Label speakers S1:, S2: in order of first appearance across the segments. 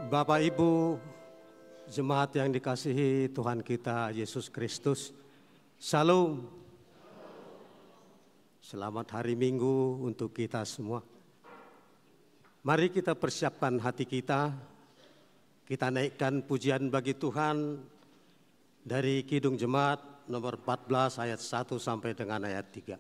S1: Bapak Ibu, jemaat yang dikasihi Tuhan kita Yesus Kristus, Shalom. Selamat hari Minggu untuk kita semua. Mari kita persiapkan hati kita naikkan pujian bagi Tuhan dari Kidung Jemaat nomor 14 ayat 1 sampai dengan ayat 3.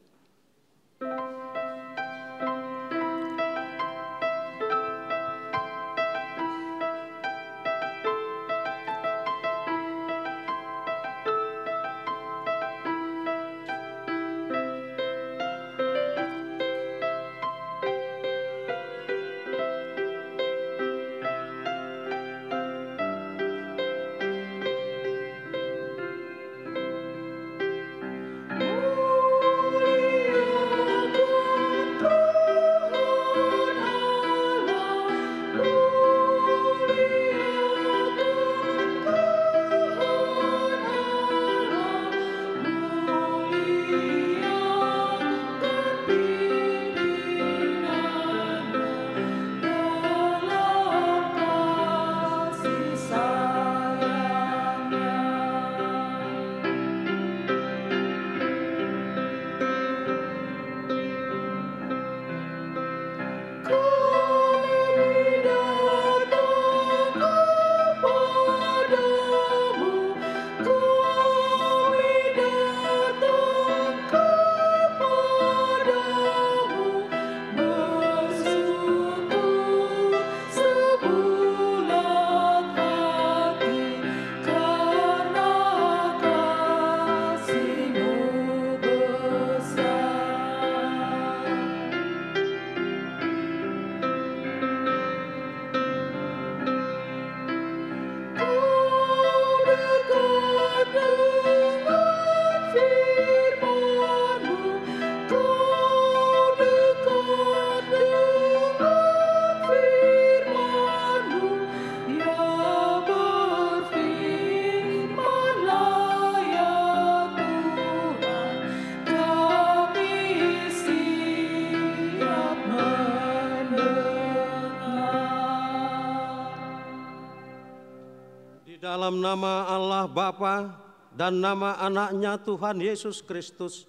S1: Dalam nama Allah Bapa dan nama anaknya Tuhan Yesus Kristus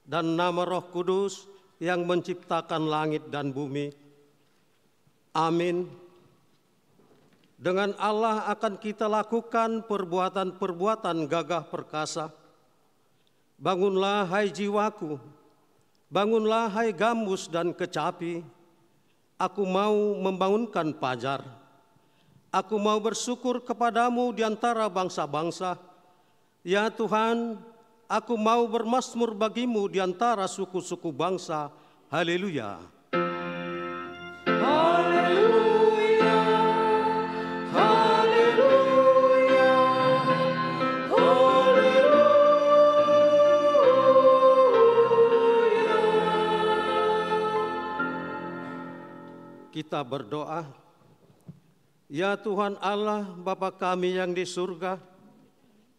S1: dan nama Roh Kudus yang menciptakan langit dan bumi. Amin. Dengan Allah akan kita lakukan perbuatan-perbuatan gagah perkasa. Bangunlah hai jiwaku, bangunlah hai gambus dan kecapi. Aku mau membangunkan fajar. Aku mau bersyukur kepadamu di antara bangsa-bangsa. Ya Tuhan, aku mau bermazmur bagimu di antara suku-suku bangsa. Haleluya.
S2: Haleluya. Haleluya. Haleluya.
S1: Kita berdoa. Ya Tuhan Allah, Bapa kami yang di surga,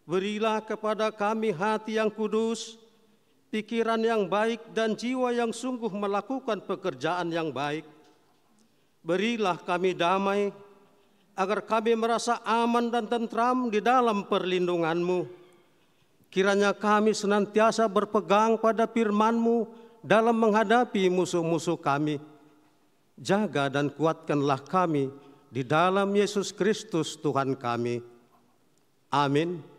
S1: berilah kepada kami hati yang kudus, pikiran yang baik dan jiwa yang sungguh melakukan pekerjaan yang baik. Berilah kami damai, agar kami merasa aman dan tentram di dalam perlindungan-Mu. Kiranya kami senantiasa berpegang pada firman-Mu dalam menghadapi musuh-musuh kami. Jaga dan kuatkanlah kami di dalam Yesus Kristus Tuhan kami. Amin.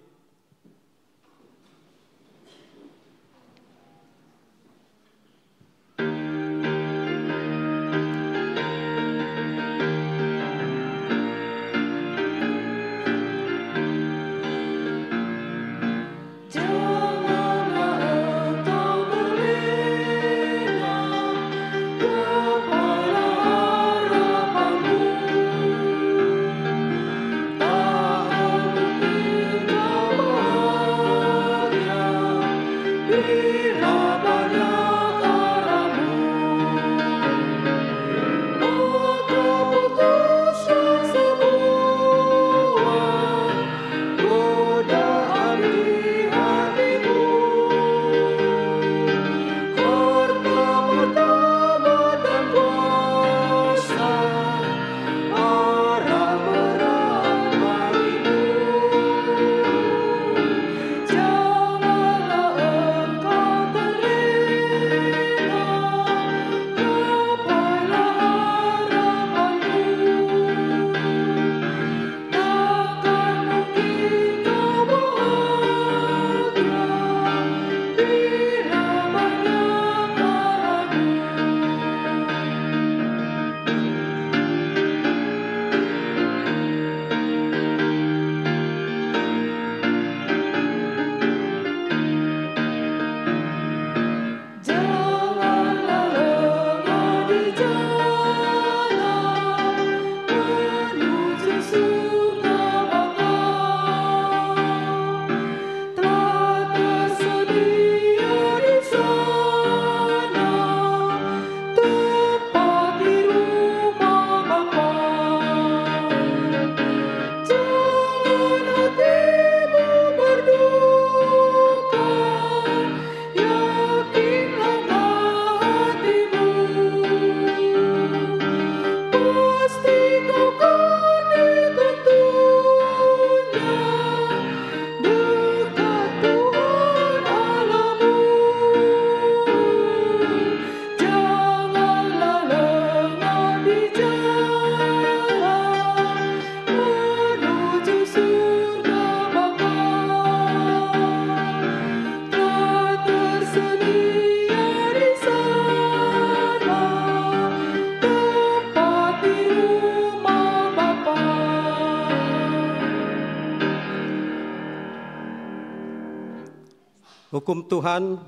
S1: Hukum Tuhan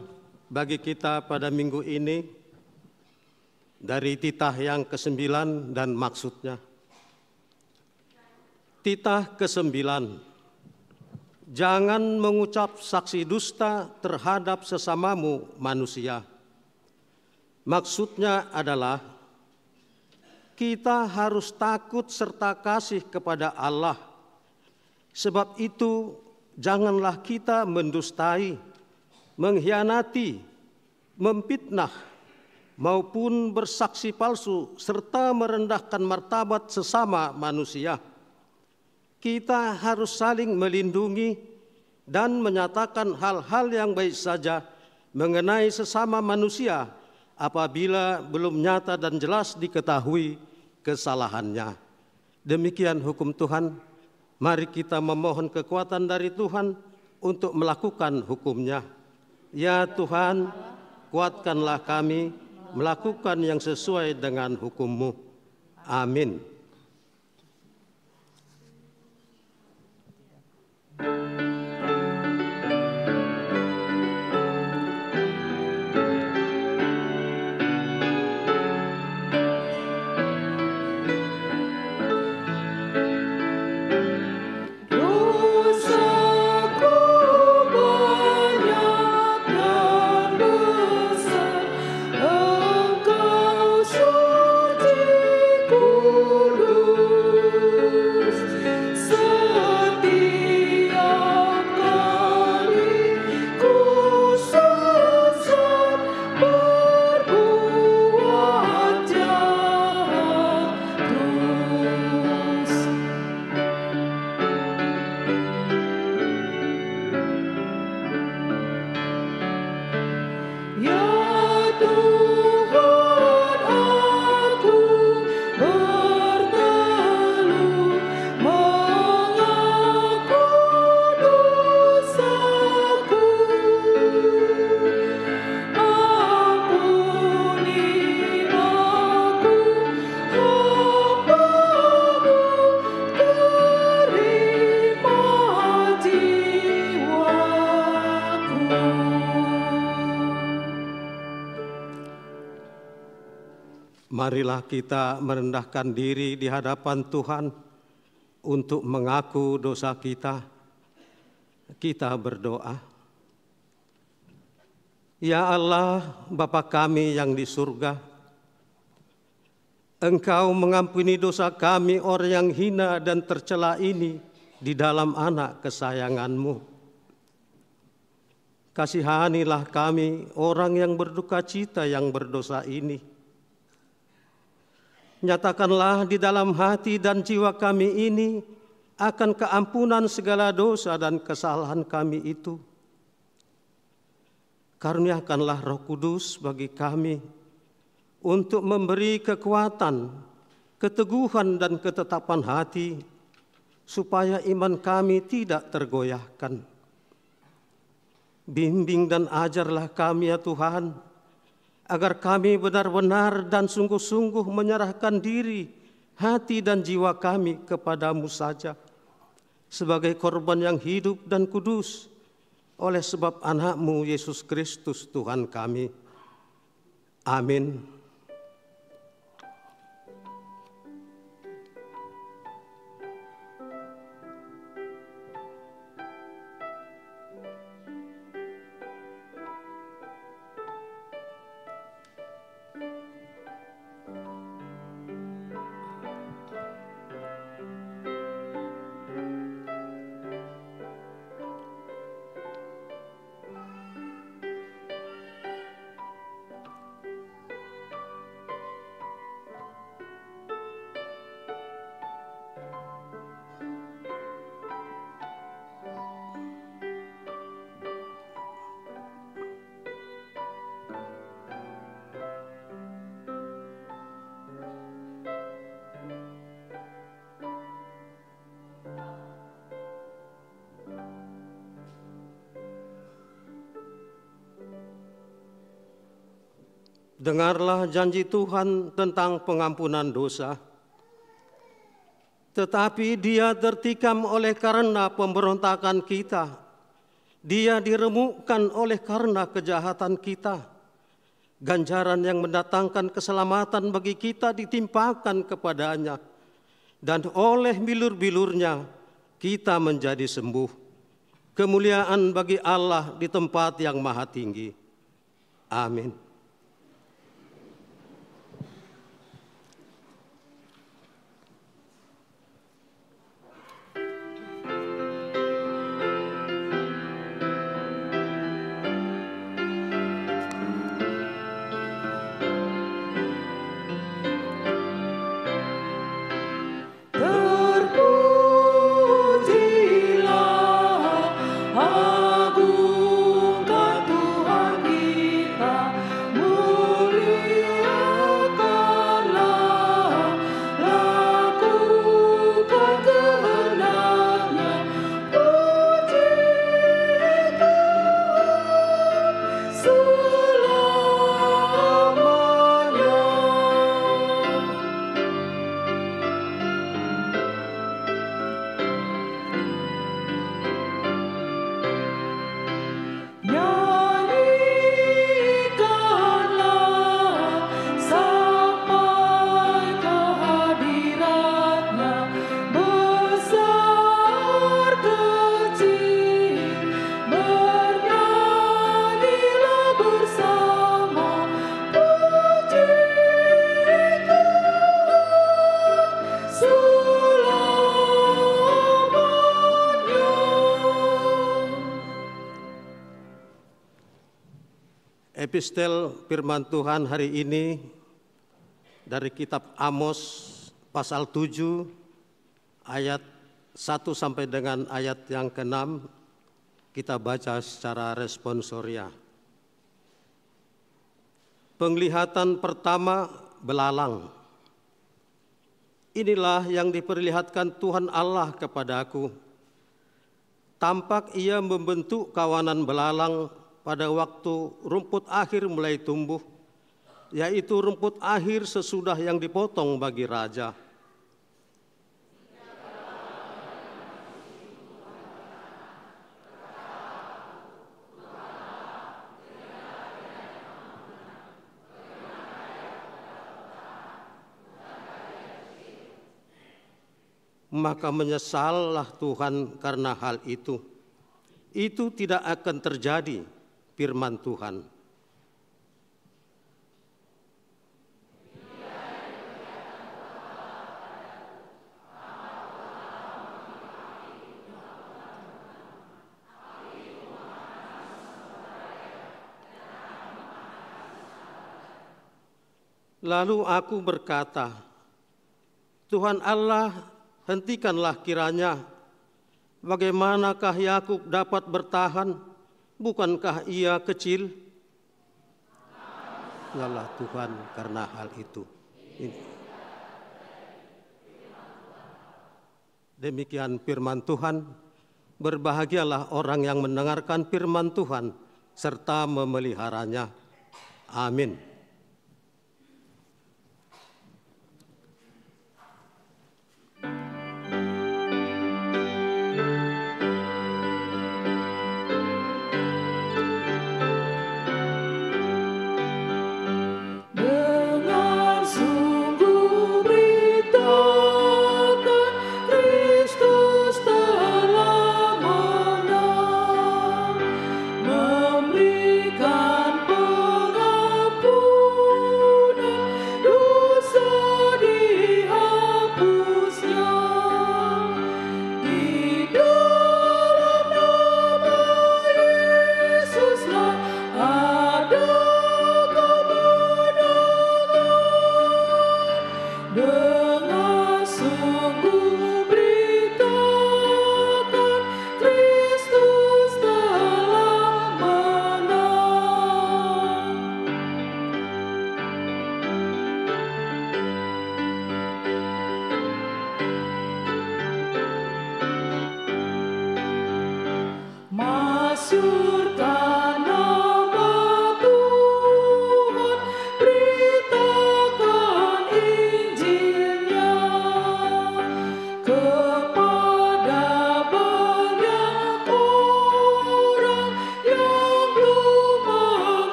S1: bagi kita pada minggu ini dari titah yang ke-9 dan maksudnya. Titah ke-9, jangan mengucap saksi dusta terhadap sesamamu manusia. Maksudnya adalah kita harus takut serta kasih kepada Allah. Sebab itu janganlah kita mendustai, mengkhianati, memfitnah, maupun bersaksi palsu serta merendahkan martabat sesama manusia. Kita harus saling melindungi dan menyatakan hal-hal yang baik saja mengenai sesama manusia apabila belum nyata dan jelas diketahui kesalahannya. Demikian hukum Tuhan. Mari kita memohon kekuatan dari Tuhan untuk melakukan hukum-Nya. Ya Tuhan, kuatkanlah kami melakukan yang sesuai dengan hukum-Mu. Amin.
S2: Engkau suci,
S1: Marilah kita merendahkan diri di hadapan Tuhan untuk mengaku dosa kita. Kita berdoa. Ya Allah, Bapa kami yang di surga, Engkau mengampuni dosa kami orang yang hina dan tercela ini di dalam anak kesayangan-Mu. Kasihanilah kami orang yang berduka cita yang berdosa ini. Nyatakanlah di dalam hati dan jiwa kami ini akan keampunan segala dosa dan kesalahan kami itu. Karuniakanlah Roh Kudus bagi kami untuk memberi kekuatan, keteguhan dan ketetapan hati, supaya iman kami tidak tergoyahkan. Bimbing dan ajarlah kami ya Tuhan, agar kami benar-benar dan sungguh-sungguh menyerahkan diri, hati dan jiwa kami kepadamu saja, sebagai korban yang hidup dan kudus, oleh sebab anak-Mu Yesus Kristus Tuhan kami. Amin. Dengarlah janji Tuhan tentang pengampunan dosa. Tetapi Dia tertikam oleh karena pemberontakan kita. Dia diremukkan oleh karena kejahatan kita. Ganjaran yang mendatangkan keselamatan bagi kita ditimpakan kepadanya. Dan oleh bilur-bilurnya kita menjadi sembuh. Kemuliaan bagi Allah di tempat yang maha tinggi. Amin. Epistel firman Tuhan hari ini dari kitab Amos pasal 7 ayat 1 sampai dengan ayat yang ke-6, kita baca secara responsoria. Penglihatan pertama belalang. Inilah yang diperlihatkan Tuhan Allah kepadaku. Tampak Ia membentuk kawanan belalang pada waktu rumput akhir mulai tumbuh, yaitu rumput akhir sesudah yang dipotong bagi raja. maka menyesallah Tuhan karena hal itu. Itu tidak akan terjadi, firman Tuhan. Lalu aku berkata, Tuhan Allah, hentikanlah kiranya. Bagaimanakah Yakub dapat bertahan? Bukankah ia kecil? Ngalah Tuhan karena hal itu. Demikian firman Tuhan. Berbahagialah orang yang mendengarkan firman Tuhan serta memeliharanya. Amin.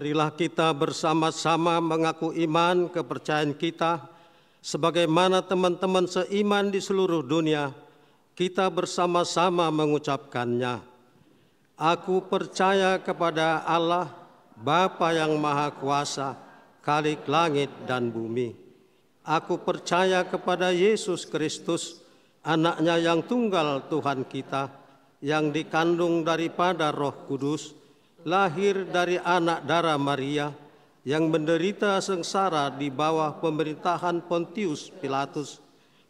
S1: Marilah kita bersama-sama mengaku iman kepercayaan kita, sebagaimana teman-teman seiman di seluruh dunia, kita bersama-sama mengucapkannya. Aku percaya kepada Allah, Bapa yang Maha Kuasa, Khalik langit dan bumi. Aku percaya kepada Yesus Kristus, Anak-Nya yang tunggal Tuhan kita, yang dikandung daripada Roh Kudus, lahir dari anak darah Maria, yang menderita sengsara di bawah pemerintahan Pontius Pilatus,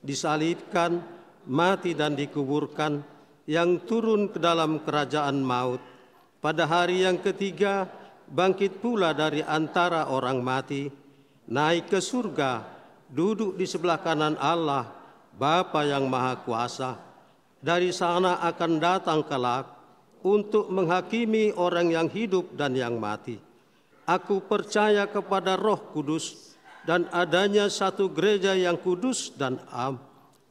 S1: disalibkan, mati dan dikuburkan, yang turun ke dalam kerajaan maut. Pada hari yang ketiga, bangkit pula dari antara orang mati, naik ke surga, duduk di sebelah kanan Allah, Bapa yang Maha Kuasa. Dari sana akan datang kelak untuk menghakimi orang yang hidup dan yang mati. Aku percaya kepada Roh Kudus dan adanya satu gereja yang kudus dan am,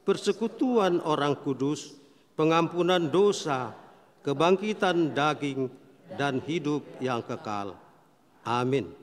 S1: persekutuan orang kudus, pengampunan dosa, kebangkitan daging, dan hidup yang kekal. Amin.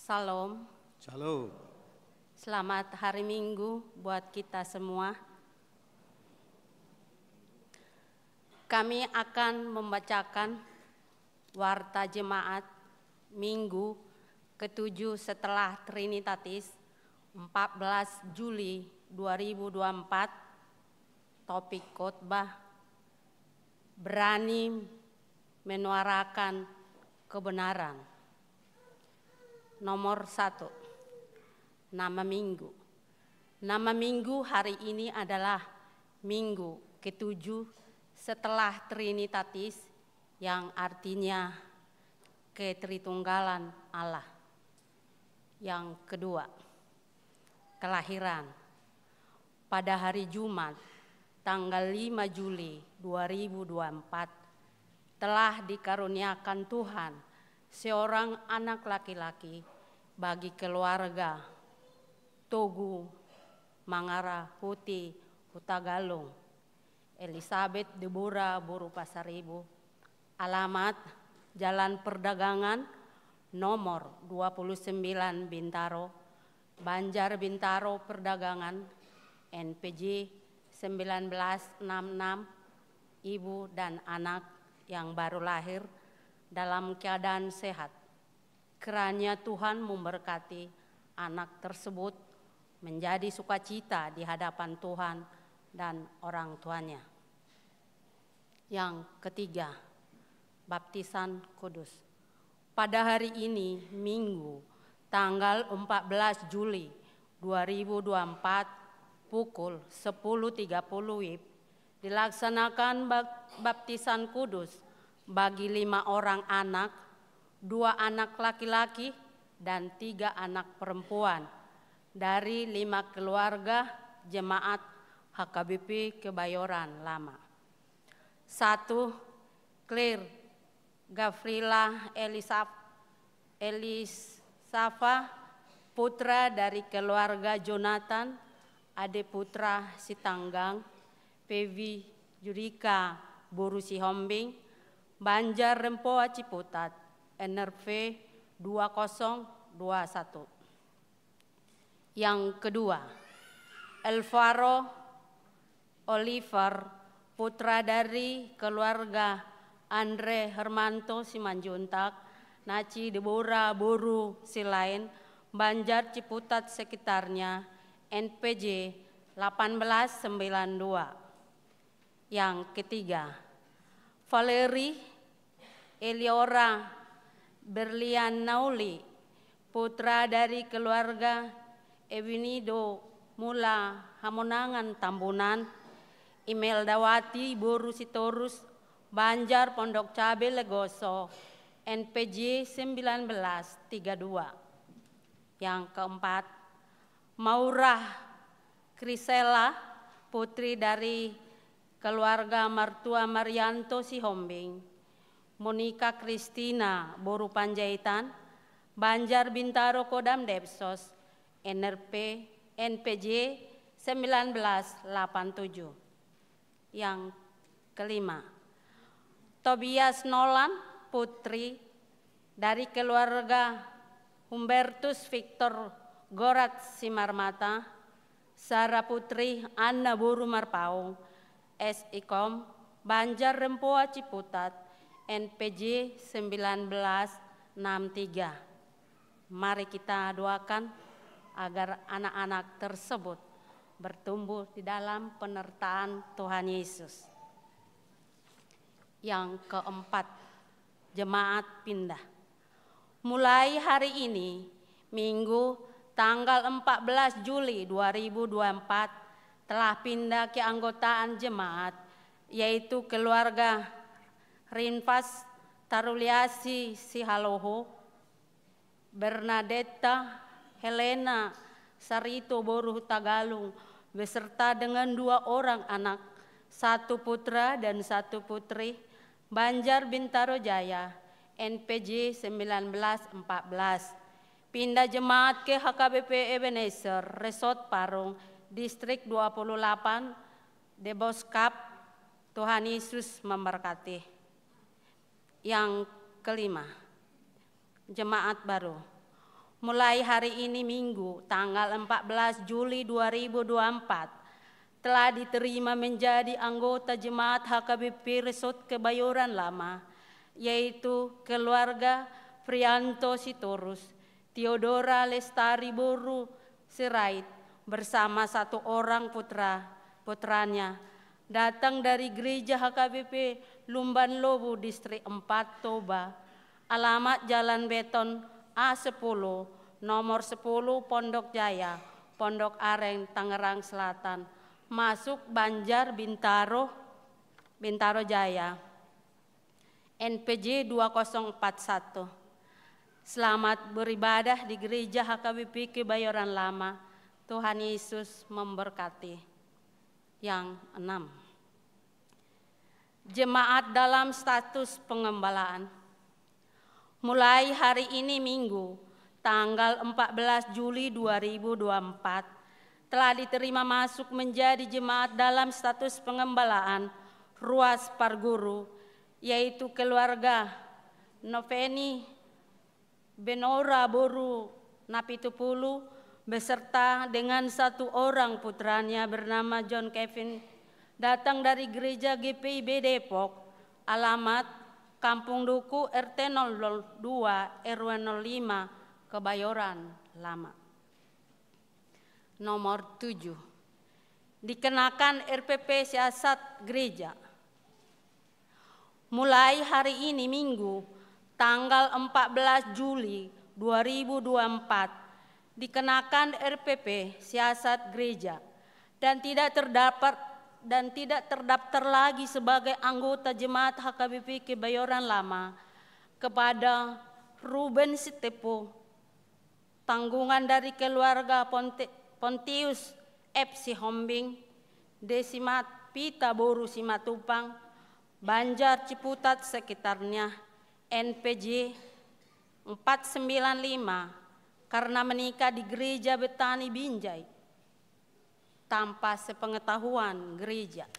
S3: Salam.
S1: Shalom.
S3: Selamat hari Minggu buat kita semua. Kami akan membacakan Warta Jemaat Minggu ke-7 setelah Trinitatis 14 Juli 2024. Topik khotbah berani menyuarakan kebenaran. Nomor 1, nama minggu. Nama minggu hari ini adalah Minggu ke-7 setelah Trinitatis, yang artinya ketritunggalan Allah. Yang kedua, kelahiran. Pada hari Jumat, tanggal 5 Juli 2024, telah dikaruniakan Tuhan seorang anak laki-laki bagi keluarga Togu Mangara Huti Hutagalung, Elizabeth Deborah Boru Pasaribu. Alamat Jalan Perdagangan nomor 29 Bintaro, Banjar Bintaro Perdagangan, NPJ 1966, ibu dan anak yang baru lahir dalam keadaan sehat. Kiranya Tuhan memberkati anak tersebut menjadi sukacita di hadapan Tuhan dan orang tuanya. Yang ketiga, baptisan kudus. Pada hari ini, Minggu, tanggal 14 Juli 2024, pukul 10.30 WIB, dilaksanakan baptisan kudus bagi 5 orang anak, 2 anak laki-laki dan 3 anak perempuan dari 5 keluarga jemaat HKBP Kebayoran Lama. 1. Claire Gavrila Elisafa, putra dari keluarga Jonathan, Ade Putra Sitanggang, Pevi Jurika Boru Sihombing, Banjar Rempoa Ciputat, NRV 2021. Yang kedua, Elvaro Oliver, putra dari keluarga Andre Hermanto Simanjuntak, Naci Deborah Boru Silain, Banjar Ciputat sekitarnya, NPJ 1892. Yang ketiga, Valeri Eliora Berlian Nauli, putra dari keluarga Evinido Mula Hamonangan Tambunan, Imeldawati Boru Sitorus, Banjar Pondok Cabe Legoso, NPJ 1932. Yang keempat, Maurah Krisela, putri dari keluarga Martua Marianto Sihombing, Monika Kristina Boru Panjaitan, Banjar Bintaro Kodam Depsos, NPJ 1987. Yang kelima, Tobias Nolan, putri dari keluarga Humbertus Victor Gorat Simarmata, Sarah Putri Anna Boru Marpaung, SIKOM, Banjar Rempoa Ciputat, NPJ 1963. Mari kita doakan agar anak-anak tersebut bertumbuh di dalam penyertaan Tuhan Yesus. Yang keempat, jemaat pindah. Mulai hari ini, Minggu tanggal 14 Juli 2024, telah pindah ke anggotaan jemaat, yaitu keluarga Rinfas Taruliasi Sihaloho, Bernadetta Helena Sarito Boru Tagalung, beserta dengan 2 orang anak, 1 putra dan 1 putri, Banjar Bintaro Jaya, NPJ 1914. Pindah jemaat ke HKBP Ebenezer, Resort Parung, Distrik 28, Deboskap. Tuhan Yesus memberkati. Yang kelima, jemaat baru. mulai hari ini Minggu tanggal 14 Juli 2024 telah diterima menjadi anggota Jemaat HKBP Resort Kebayoran Lama, yaitu keluarga Prianto Sitorus, Theodora Lestari Boru Sirait bersama 1 orang putranya datang dari Gereja HKBP Lumban Lobu Distrik 4 Toba, alamat Jalan Beton A10 nomor 10 Pondok Jaya, Pondok Aren, Tangerang Selatan, masuk Banjar Bintaro Jaya, NPJ 2041. Selamat beribadah di Gereja HKBP Kebayoran Lama. Tuhan Yesus memberkati. Yang 6. Jemaat dalam status pengembalaan. Mulai hari ini Minggu, tanggal 14 Juli 2024, telah diterima masuk menjadi jemaat dalam status pengembalaan Ruas Parguru, yaitu keluarga Noveni Benora Boru Napitupulu beserta dengan 1 orang putranya bernama John Kevin datang dari Gereja GPIB Depok, alamat Kampung Duku RT 02 RW 05 Kebayoran Lama. Nomor 7. Dikenakan RPP Siasat Gereja. Mulai hari ini Minggu, tanggal 14 Juli 2024, dikenakan RPP Siasat Gereja dan tidak terdaftar lagi sebagai anggota Jemaat HKBP Kebayoran Lama kepada Ruben Sitepo, tanggungan dari keluarga Pontius F. Sihombing, Desimat Pita Boru Simatupang, Banjar Ciputat sekitarnya, NPJ 495, karena menikah di Gereja Betani Binjai tanpa sepengetahuan gereja.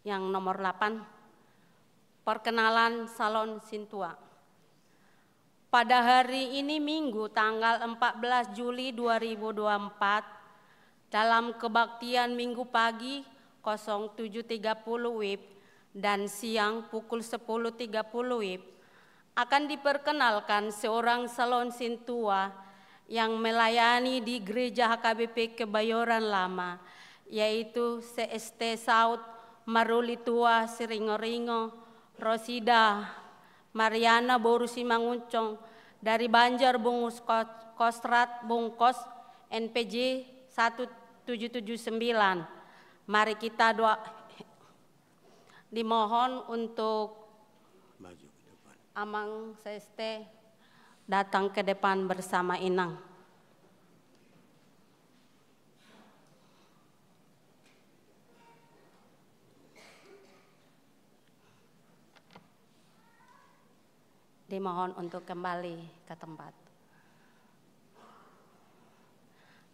S3: Yang nomor 8, perkenalan Salon Sintua. Pada hari ini Minggu tanggal 14 Juli 2024, dalam kebaktian Minggu pagi 07.30 WIB dan siang pukul 10.30 WIB akan diperkenalkan seorang salon sintua yang melayani di Gereja HKBP Kebayoran Lama, yaitu CST Saud Marulitua Siringoringo Rosida Mariana Boru Simanguncong dari Banjar Bungus Kostrat Bungkos, NPJ 1779. Mari kita doa. Dimohon untuk
S1: Maju ke depan.
S3: Amang CST datang ke depan bersama Inang. Dimohon untuk kembali ke tempat.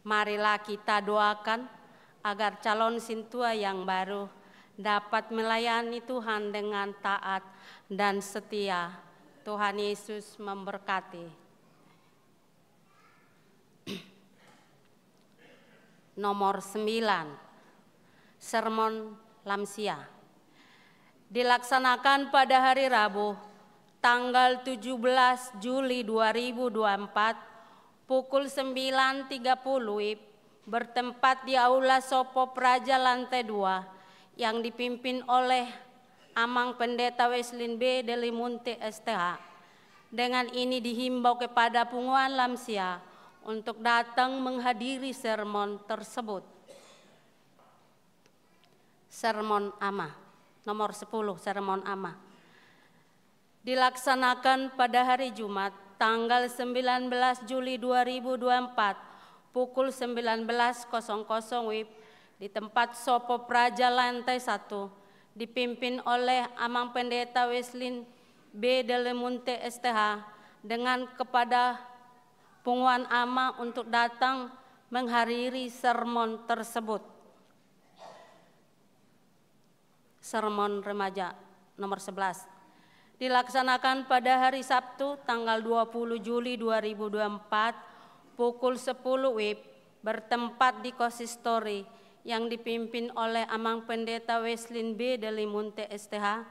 S3: Marilah kita doakan agar calon sintua yang baru dapat melayani Tuhan dengan taat dan setia. Tuhan Yesus memberkati. Nomor 9, Sermon Lamsia. Dilaksanakan pada hari Rabu, tanggal 17 Juli 2024, pukul 9.30 WIB, bertempat di Aula Sopo Praja lantai 2, yang dipimpin oleh Amang Pendeta Weslin B. Delimunte STH. Dengan ini dihimbau kepada punguan Lamsia untuk datang menghadiri sermon tersebut. Sermon Ama, nomor 10, sermon Ama. Dilaksanakan pada hari Jumat, tanggal 19 Juli 2024, pukul 19.00 WIB, di tempat Sopo Praja lantai 1, dipimpin oleh Amang Pendeta Weslin B. Delemunte STH, dengan kepada punguan Ama untuk datang menghadiri sermon tersebut. Sermon Remaja nomor 11. dilaksanakan pada hari Sabtu tanggal 20 Juli 2024 pukul 10 WIB bertempat di Konsistori yang dipimpin oleh Amang Pendeta Weslin B. Delimunte STH.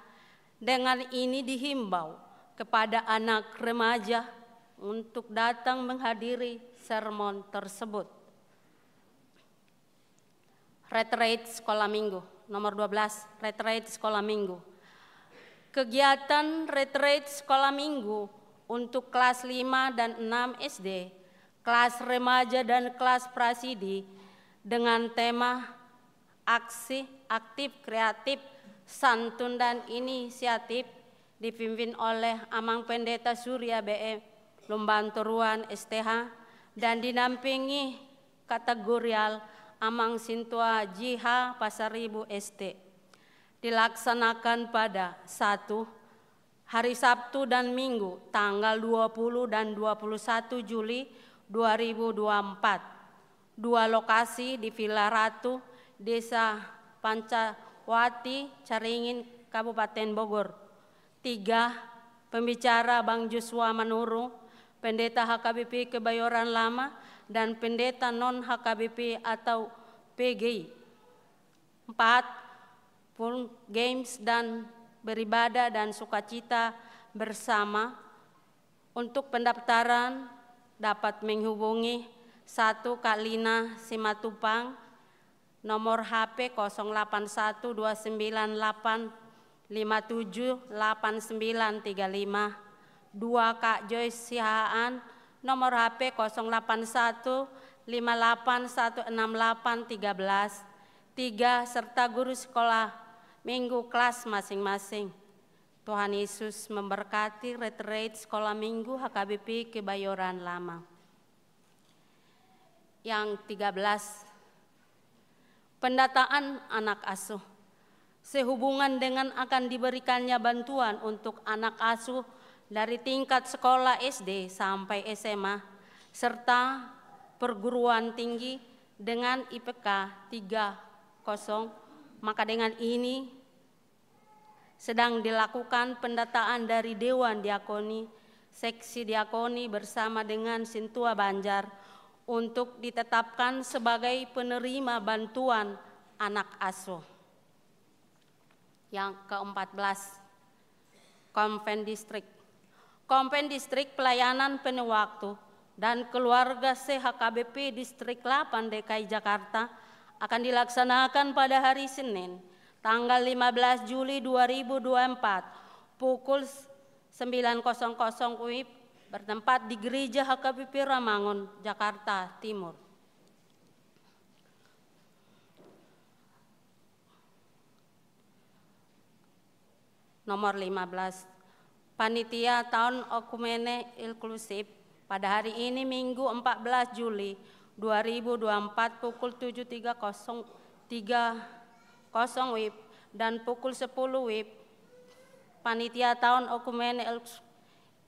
S3: Dengan ini dihimbau kepada anak remaja untuk datang menghadiri sermon tersebut. Retreat Sekolah Minggu, nomor 12, Retreat Sekolah Minggu. Kegiatan retreat sekolah minggu untuk kelas 5 dan 6 SD, kelas remaja dan kelas prasidi dengan tema aksi aktif kreatif, santun dan inisiatif dipimpin oleh Amang Pendeta Surya BE Lumbanturuan STH dan dinampingi kategorial Amang Sintua JH Pasaribu ST. Dilaksanakan pada 1. hari Sabtu dan Minggu tanggal 20 dan 21 Juli 2024. 2 lokasi di Villa Ratu, Desa Pancawati, Caringin, Kabupaten Bogor. 3. Pembicara Bang Joshua Manuru, Pendeta HKBP Kebayoran Lama dan Pendeta Non HKBP atau PGI. 4. Games dan beribadah dan sukacita bersama. Untuk pendaftaran dapat menghubungi 1 Kak Lina Simatupang, nomor HP 081298578935. 2 Kak Joyce Sihaan, nomor HP 0815816813. 3 serta guru sekolah minggu kelas masing-masing. Tuhan Yesus memberkati retreat sekolah minggu HKBP Kebayoran Lama. Yang 13, pendataan anak asuh. Sehubungan dengan akan diberikannya bantuan untuk anak asuh dari tingkat sekolah SD sampai SMA serta perguruan tinggi dengan IPK 3.0, maka dengan ini sedang dilakukan pendataan dari Dewan Diakoni, Seksi Diakoni bersama dengan Sintua Banjar untuk ditetapkan sebagai penerima bantuan anak asuh. Yang ke-14, Kompen Distrik. Kompen Distrik Pelayanan Penuh Waktu dan Keluarga CHKBP Distrik 8 DKI Jakarta akan dilaksanakan pada hari Senin tanggal 15 Juli 2024 pukul 9.00 WIB bertempat di Gereja HKBP Ramangun, Jakarta Timur. Nomor 15, Panitia Tahun Okumene Inklusif pada hari ini Minggu 14 Juli 2024 pukul 7.30 WIB dan pukul 10 WIB. Panitia Tahun Okumene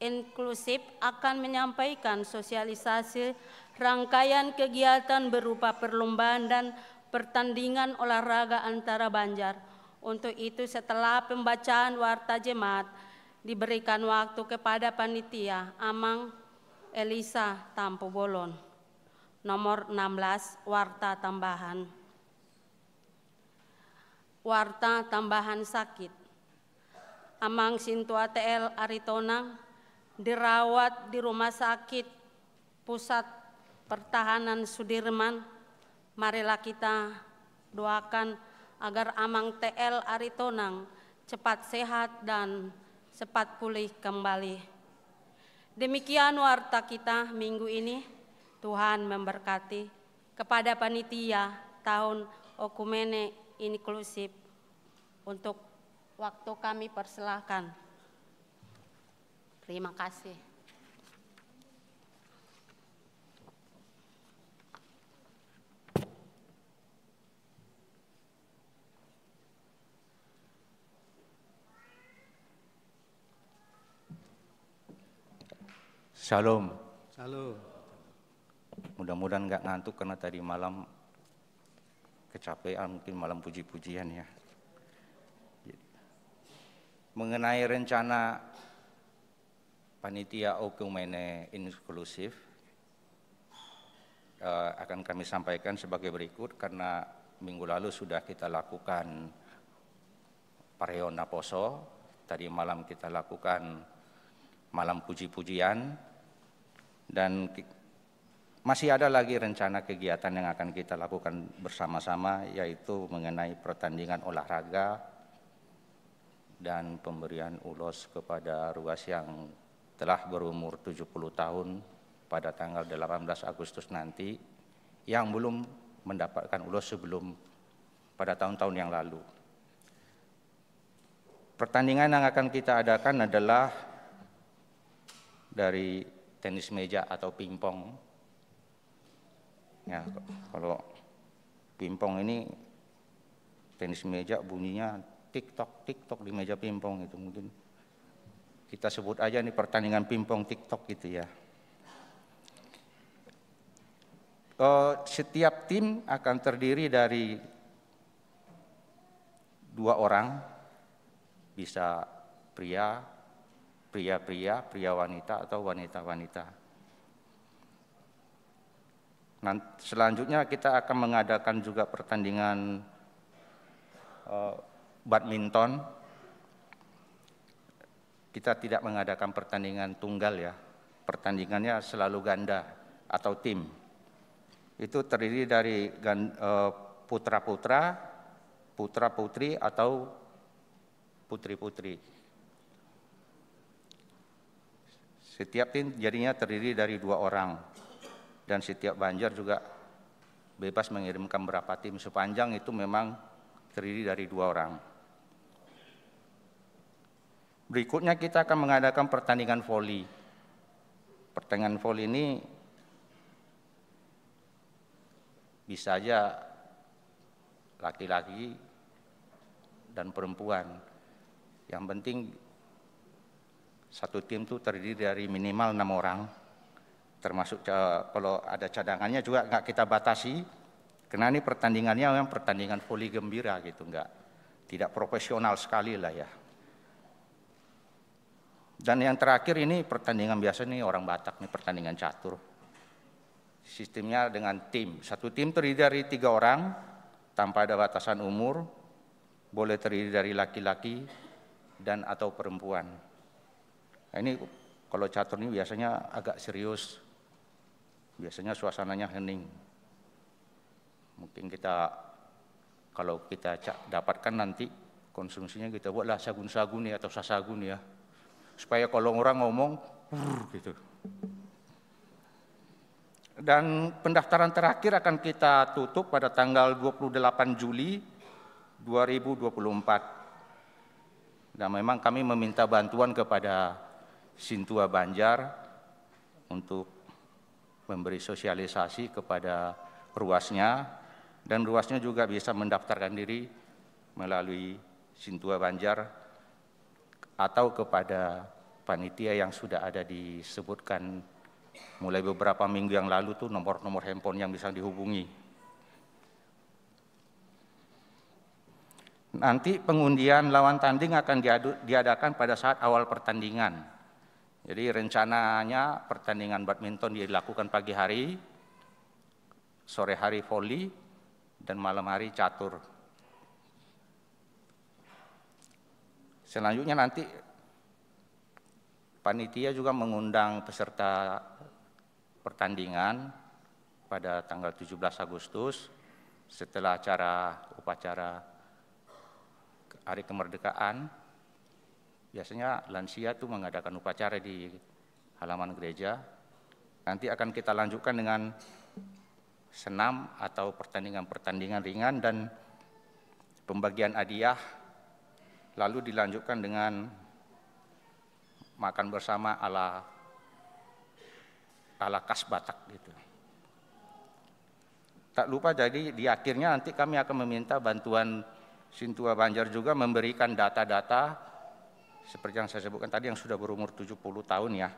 S3: Inklusif akan menyampaikan sosialisasi rangkaian kegiatan berupa perlombaan dan pertandingan olahraga antara Banjar. Untuk itu setelah pembacaan warta jemaat diberikan waktu kepada panitia Amang Elisa Tampu Bolon. Nomor 16, warta tambahan. Warta tambahan sakit. Amang Sintua TL Aritonang dirawat di Rumah Sakit Pusat Pertahanan Sudirman. Marilah kita doakan agar Amang TL Aritonang cepat sehat dan cepat pulih kembali. Demikian warta kita minggu ini. Tuhan memberkati. Kepada panitia Tahun Okumene Inklusif untuk waktu kami persilahkan. Terima kasih.
S4: Shalom.
S1: Shalom.
S4: Mudah-mudahan nggak ngantuk karena tadi malam kecapean, mungkin malam puji-pujian ya. mengenai rencana panitia Okumene inklusif akan kami sampaikan sebagai berikut, karena minggu lalu sudah kita lakukan Pareona Poso, tadi malam kita lakukan malam puji-pujian, dan masih ada lagi rencana kegiatan yang akan kita lakukan bersama-sama, yaitu mengenai pertandingan olahraga dan pemberian ulos kepada ruas yang telah berumur 70 tahun pada tanggal 18 Agustus nanti, yang belum mendapatkan ulos sebelum pada tahun-tahun yang lalu. Pertandingan yang akan kita adakan adalah dari tenis meja atau pingpong. Ya, kalau pingpong ini tenis meja bunyinya TikTok di meja pingpong itu, mungkin kita sebut aja nih pertandingan pingpong TikTok gitu ya. Setiap tim akan terdiri dari 2 orang, bisa pria wanita atau wanita. Nah, selanjutnya kita akan mengadakan juga pertandingan badminton. Kita tidak mengadakan pertandingan tunggal ya, pertandingannya selalu ganda atau tim. Itu terdiri dari putra-putra, putra-putri atau putri-putri. Setiap tim jadinya terdiri dari 2 orang. Dan setiap Banjar juga bebas mengirimkan berapa tim, sepanjang itu memang terdiri dari 2 orang. Berikutnya kita akan mengadakan pertandingan voli. Pertandingan voli ini bisa saja laki-laki dan perempuan. Yang penting satu tim itu terdiri dari minimal 6 orang. Termasuk kalau ada cadangannya juga nggak kita batasi, karena ini pertandingannya memang pertandingan voli gembira gitu, tidak profesional sekali lah ya. Dan yang terakhir ini pertandingan biasa nih orang Batak nih, pertandingan catur. Sistemnya dengan tim, satu tim terdiri dari 3 orang tanpa ada batasan umur, boleh terdiri dari laki-laki dan atau perempuan. Nah, ini kalau catur ini biasanya agak serius. Biasanya suasananya hening. Mungkin kalau kita dapatkan nanti konsumsinya kita buatlah sagun-sagun ya atau sasagun ya. Supaya kalau orang ngomong, gitu. Dan pendaftaran terakhir akan kita tutup pada tanggal 28 Juli 2024. Dan memang kami meminta bantuan kepada Sintua Banjar untuk memberi sosialisasi kepada ruasnya, dan ruasnya juga bisa mendaftarkan diri melalui Sintua Banjar atau kepada panitia yang sudah ada disebutkan mulai beberapa minggu yang lalu tuh nomor-nomor handphone yang bisa dihubungi. Nanti pengundian lawan tanding akan diadakan pada saat awal pertandingan. Jadi rencananya pertandingan badminton dilakukan pagi hari, sore hari voli, dan malam hari catur. Selanjutnya nanti panitia juga mengundang peserta pertandingan pada tanggal 17 Agustus setelah upacara Hari Kemerdekaan. Biasanya lansia itu mengadakan upacara di halaman gereja. Nanti akan kita lanjutkan dengan senam atau pertandingan-pertandingan ringan dan pembagian hadiah. Lalu dilanjutkan dengan makan bersama ala khas Batak gitu. Tak lupa jadi di akhirnya nanti kami akan meminta bantuan Sintua Banjar juga memberikan data-data seperti yang saya sebutkan tadi yang sudah berumur 70 tahun ya.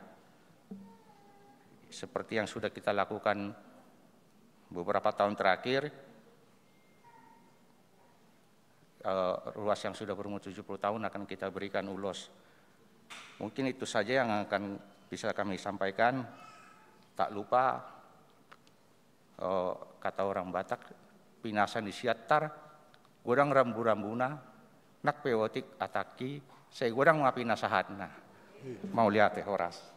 S4: Seperti yang sudah kita lakukan beberapa tahun terakhir, ruas yang sudah berumur 70 tahun akan kita berikan ulos. Mungkin itu saja yang akan bisa kami sampaikan. Tak lupa kata orang Batak, pinasan disiatar, godang rambu-rambuna, nak pewotik ataki, saya godang ngapi nasahat. Nah, mau lihat ya Horas.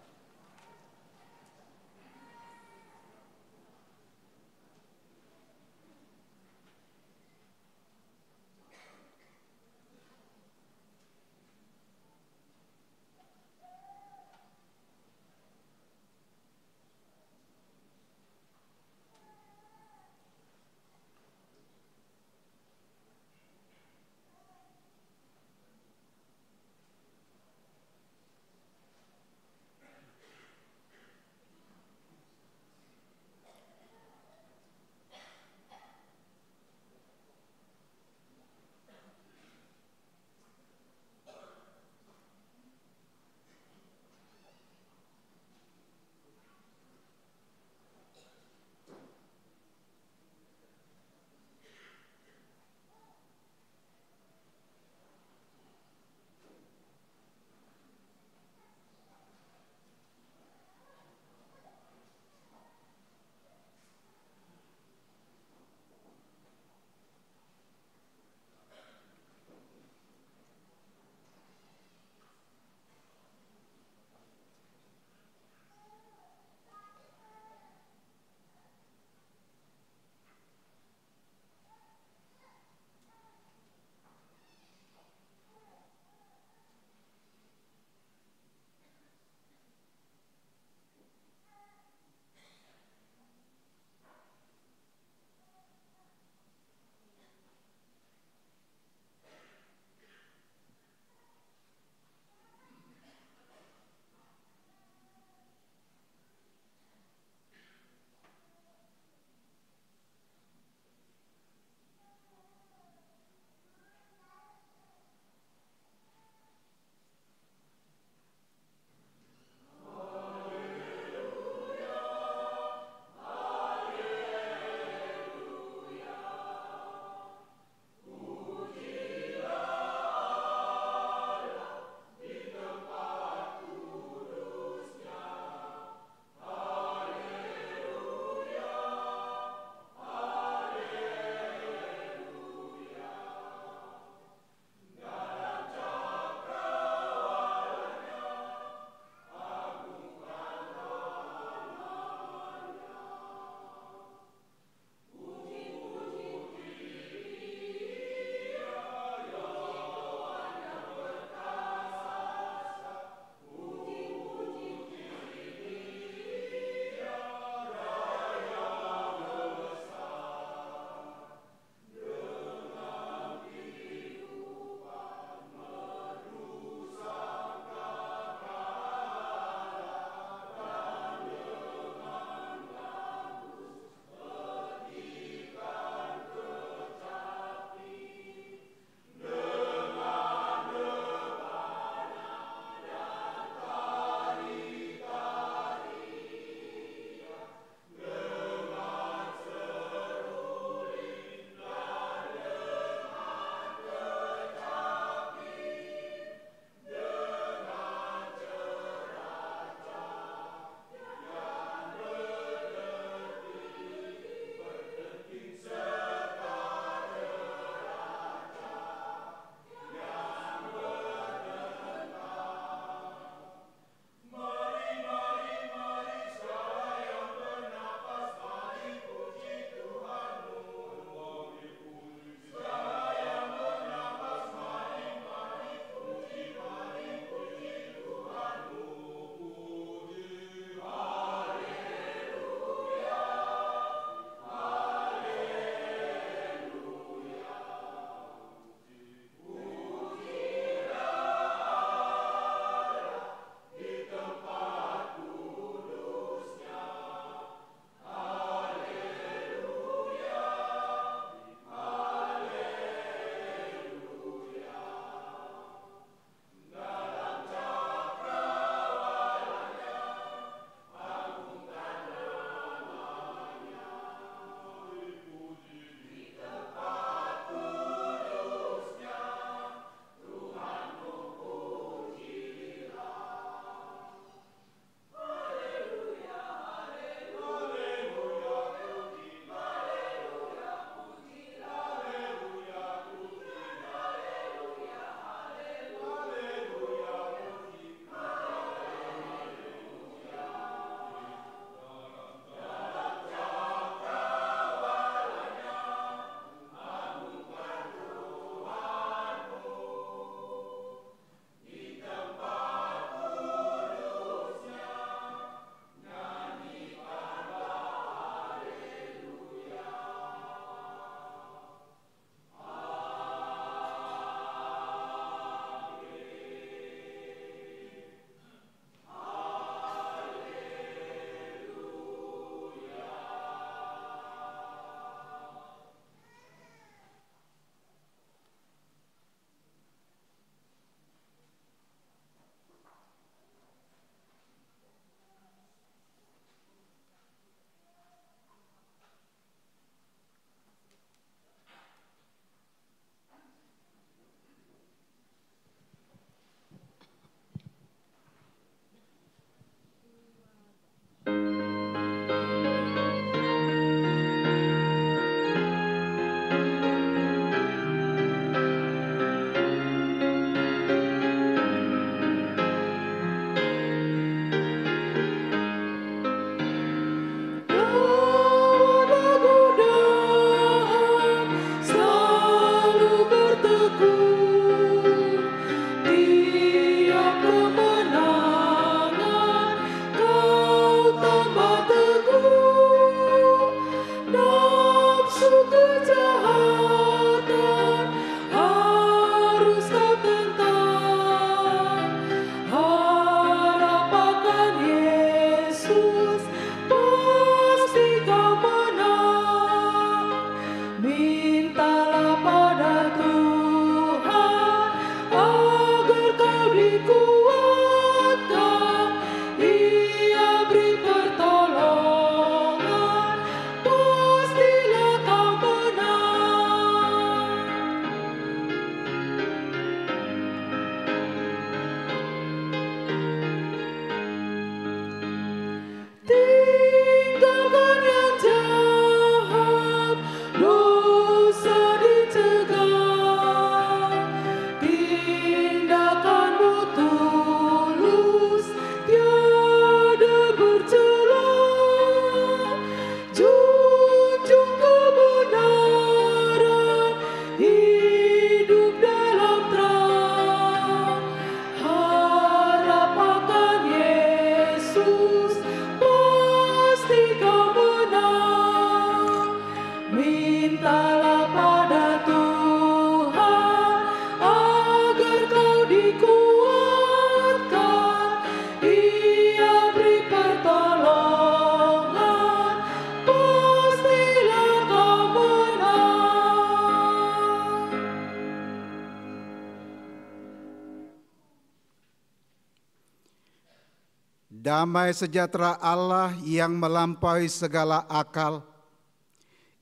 S5: Damai sejahtera Allah yang melampaui segala akal,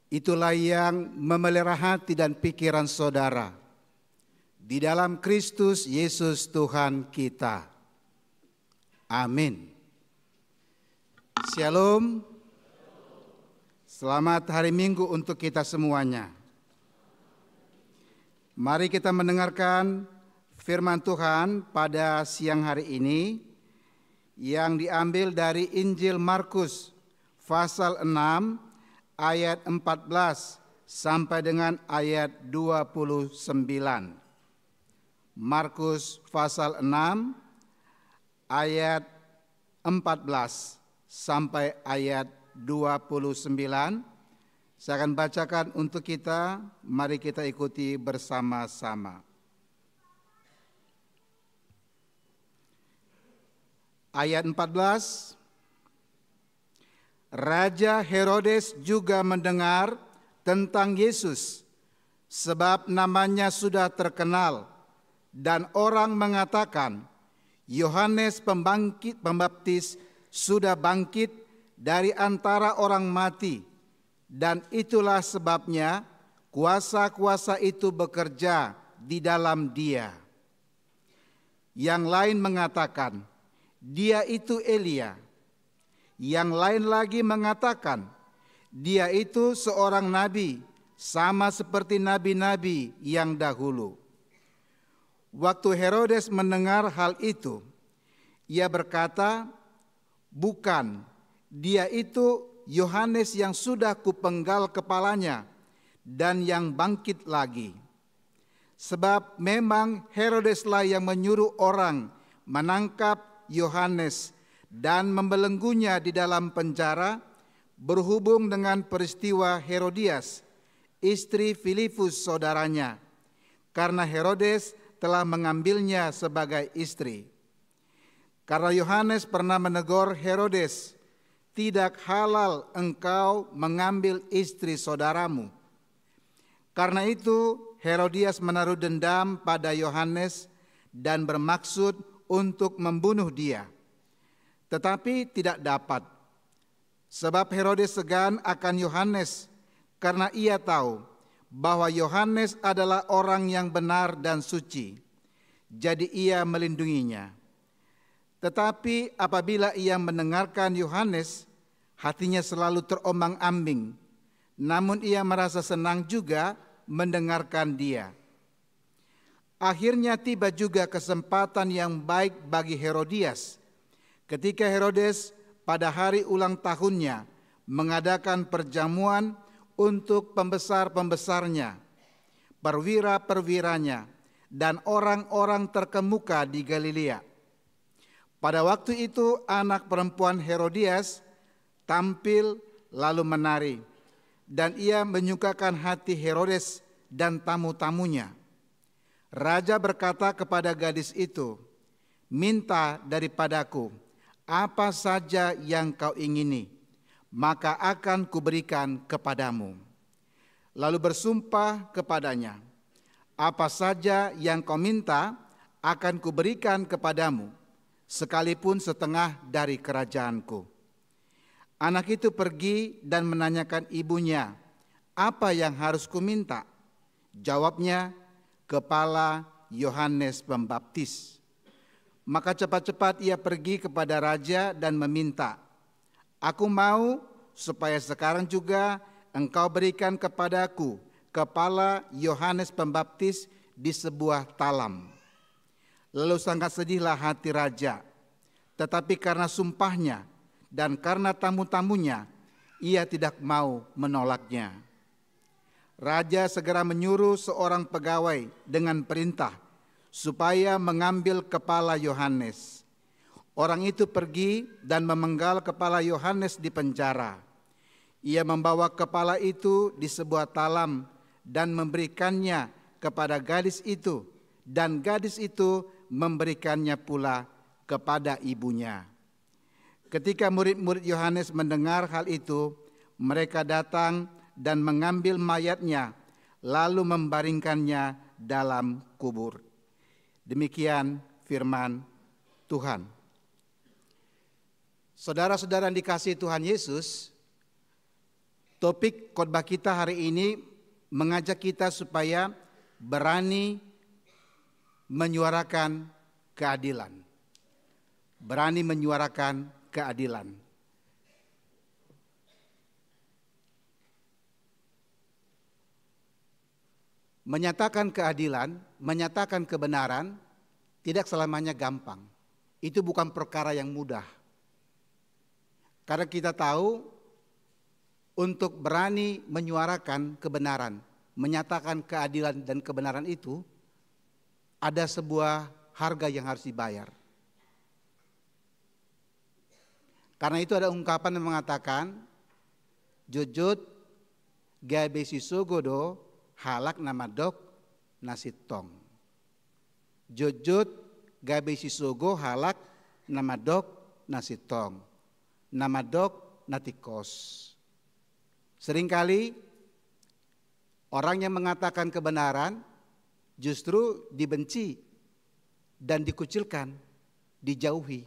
S5: itulah yang memelihara hati dan pikiran saudara di dalam Kristus Yesus Tuhan kita. Amin. Shalom. Selamat hari Minggu untuk kita semuanya. Mari kita mendengarkan firman Tuhan pada siang hari ini yang diambil dari Injil Markus pasal 6 ayat 14 sampai dengan ayat 29. Markus pasal 6 ayat 14 sampai ayat 29. Saya akan bacakan untuk kita, mari kita ikuti bersama-sama. Ayat 14, Raja Herodes juga mendengar tentang Yesus, sebab namanya sudah terkenal, dan orang mengatakan, Yohanes Pembaptis sudah bangkit dari antara orang mati, dan itulah sebabnya kuasa-kuasa itu bekerja di dalam dia. Yang lain mengatakan, dia itu Elia. Yang lain lagi mengatakan, dia itu seorang nabi, sama seperti nabi-nabi yang dahulu. Waktu Herodes mendengar hal itu, ia berkata, bukan, dia itu Yohanes yang sudah kupenggal kepalanya dan yang bangkit lagi. Sebab memang Herodeslah yang menyuruh orang menangkap Yohanes dan membelenggunya di dalam penjara berhubung dengan peristiwa Herodias, istri Filipus saudaranya, karena Herodes telah mengambilnya sebagai istri. Karena Yohanes pernah menegur Herodes, tidak halal engkau mengambil istri saudaramu. Karena itu Herodias menaruh dendam pada Yohanes dan bermaksud untuk membunuh dia, tetapi tidak dapat, sebab Herodes segan akan Yohanes karena ia tahu bahwa Yohanes adalah orang yang benar dan suci, jadi ia melindunginya. Tetapi apabila ia mendengarkan Yohanes, hatinya selalu terombang-ambing, namun ia merasa senang juga mendengarkan dia. Akhirnya tiba juga kesempatan yang baik bagi Herodias, ketika Herodes pada hari ulang tahunnya mengadakan perjamuan untuk pembesar-pembesarnya, perwira-perwiranya, dan orang-orang terkemuka di Galilea. Pada waktu itu anak perempuan Herodias tampil lalu menari, dan ia menyukakan hati Herodes dan tamu-tamunya. Raja berkata kepada gadis itu, minta daripadaku apa saja yang kau ingini, maka akan kuberikan kepadamu. Lalu bersumpah kepadanya, apa saja yang kau minta akan kuberikan kepadamu, sekalipun setengah dari kerajaanku. Anak itu pergi dan menanyakan ibunya, apa yang harus kuminta? Jawabnya, kepala Yohanes Pembaptis. Maka cepat-cepat ia pergi kepada raja dan meminta, aku mau supaya sekarang juga engkau berikan kepadaku kepala Yohanes Pembaptis di sebuah talam. Lalu sangat sedihlah hati raja, tetapi karena sumpahnya dan karena tamu-tamunya, ia tidak mau menolaknya. Raja segera menyuruh seorang pegawai dengan perintah supaya mengambil kepala Yohanes. Orang itu pergi dan memenggal kepala Yohanes di penjara. Ia membawa kepala itu di sebuah talam dan memberikannya kepada gadis itu, dan gadis itu memberikannya pula kepada ibunya. Ketika murid-murid Yohanes mendengar hal itu, mereka datang dan mengambil mayatnya, lalu membaringkannya dalam kubur. . Demikian firman Tuhan. Saudara-saudara yang dikasihi Tuhan Yesus, topik khotbah kita hari ini mengajak kita supaya berani menyuarakan keadilan. Berani menyuarakan keadilan. Menyatakan keadilan, menyatakan kebenaran tidak selamanya gampang. Itu bukan perkara yang mudah. Karena kita tahu untuk berani menyuarakan kebenaran, menyatakan keadilan dan kebenaran itu ada sebuah harga yang harus dibayar. Karena itu ada ungkapan yang mengatakan jujut gabe sisogodo halak namadok nasitong. Jujut gabe sisogo halak namadok nasitong. Namadok natikos. Seringkali orang yang mengatakan kebenaran justru dibenci dan dikucilkan, dijauhi.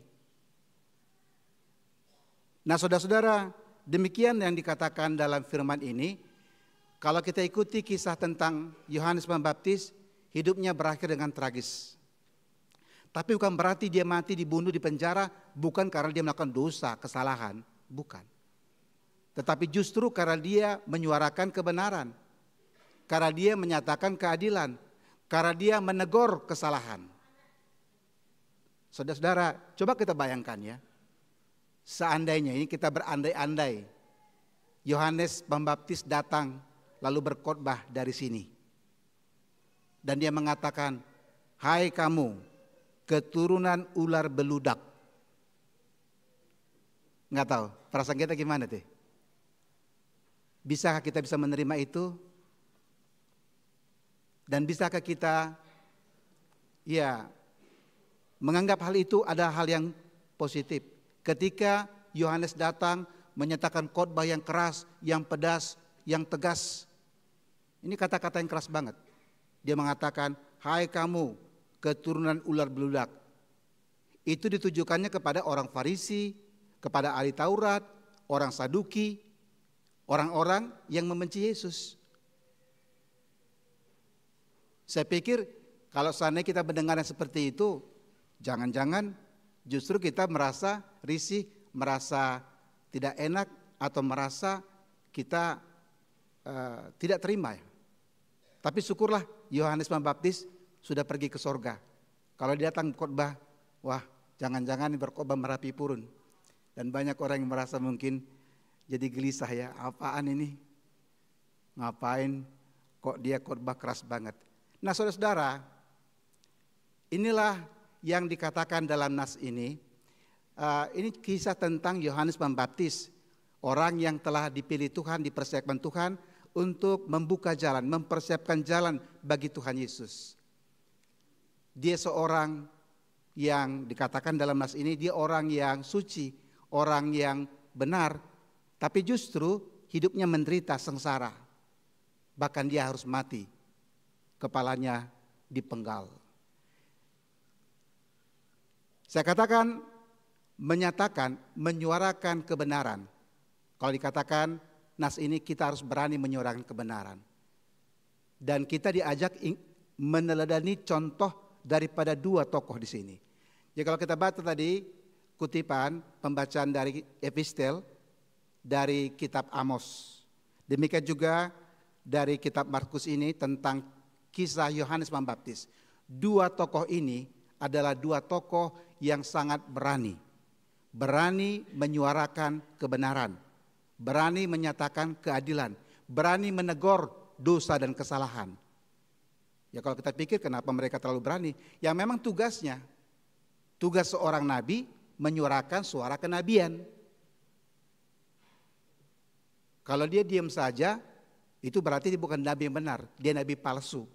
S5: Nah saudara-saudara, demikian yang dikatakan dalam firman ini. Kalau kita ikuti kisah tentang Yohanes Pembaptis, hidupnya berakhir dengan tragis. Tapi bukan berarti dia mati, dibunuh, dipenjara, bukan karena dia melakukan dosa, kesalahan, bukan. Tetapi justru karena dia menyuarakan kebenaran, karena dia menyatakan keadilan, karena dia menegur kesalahan. Saudara-saudara, coba kita bayangkan ya. Seandainya ini kita berandai-andai, Yohanes Pembaptis datang lalu berkhotbah dari sini. Dan dia mengatakan, hai kamu keturunan ular beludak. Nggak tahu, perasaan kita gimana tuh? Bisakah kita bisa menerima itu? Dan bisakah kita menganggap hal itu ada hal yang positif? Ketika Yohanes datang menyatakan khotbah yang keras, yang pedas, yang tegas. Ini kata-kata yang keras banget. Dia mengatakan, hai kamu keturunan ular beludak. Itu ditujukannya kepada orang Farisi, kepada ahli Taurat, orang Saduki, orang-orang yang membenci Yesus. Saya pikir kalau seandainya kita mendengar yang seperti itu, jangan-jangan justru kita merasa risih, merasa tidak enak, atau merasa kita tidak terima. Tapi syukurlah Yohanes Pembaptis sudah pergi ke sorga. Kalau dia datang khotbah, wah jangan-jangan berkhotbah Merapi Purun. Dan banyak orang yang merasa mungkin jadi gelisah ya, apaan ini? Ngapain kok dia khotbah keras banget? Nah saudara-saudara, inilah yang dikatakan dalam nas ini. Ini kisah tentang Yohanes Pembaptis, orang yang telah dipilih Tuhan, dipersiapkan Tuhan untuk membuka jalan, mempersiapkan jalan bagi Tuhan Yesus. Dia seorang yang dikatakan dalam nas ini, dia orang yang suci, orang yang benar, tapi justru hidupnya menderita sengsara. Bahkan dia harus mati, kepalanya dipenggal. Saya katakan menyatakan, menyuarakan kebenaran. Kalau dikatakan nas ini kita harus berani menyuarakan kebenaran. Dan kita diajak meneladani contoh daripada dua tokoh di sini. Ya kalau kita baca tadi kutipan pembacaan dari epistel dari kitab Amos. Demikian juga dari kitab Markus ini tentang kisah Yohanes Pembaptis. Dua tokoh ini adalah dua tokoh yang sangat berani. Berani menyuarakan kebenaran. Berani menyatakan keadilan, berani menegur dosa dan kesalahan. Ya kalau kita pikir kenapa mereka terlalu berani? Ya memang tugasnya, tugas seorang nabi menyuarakan suara kenabian. Kalau dia diam saja, itu berarti dia bukan nabi yang benar, dia nabi palsu.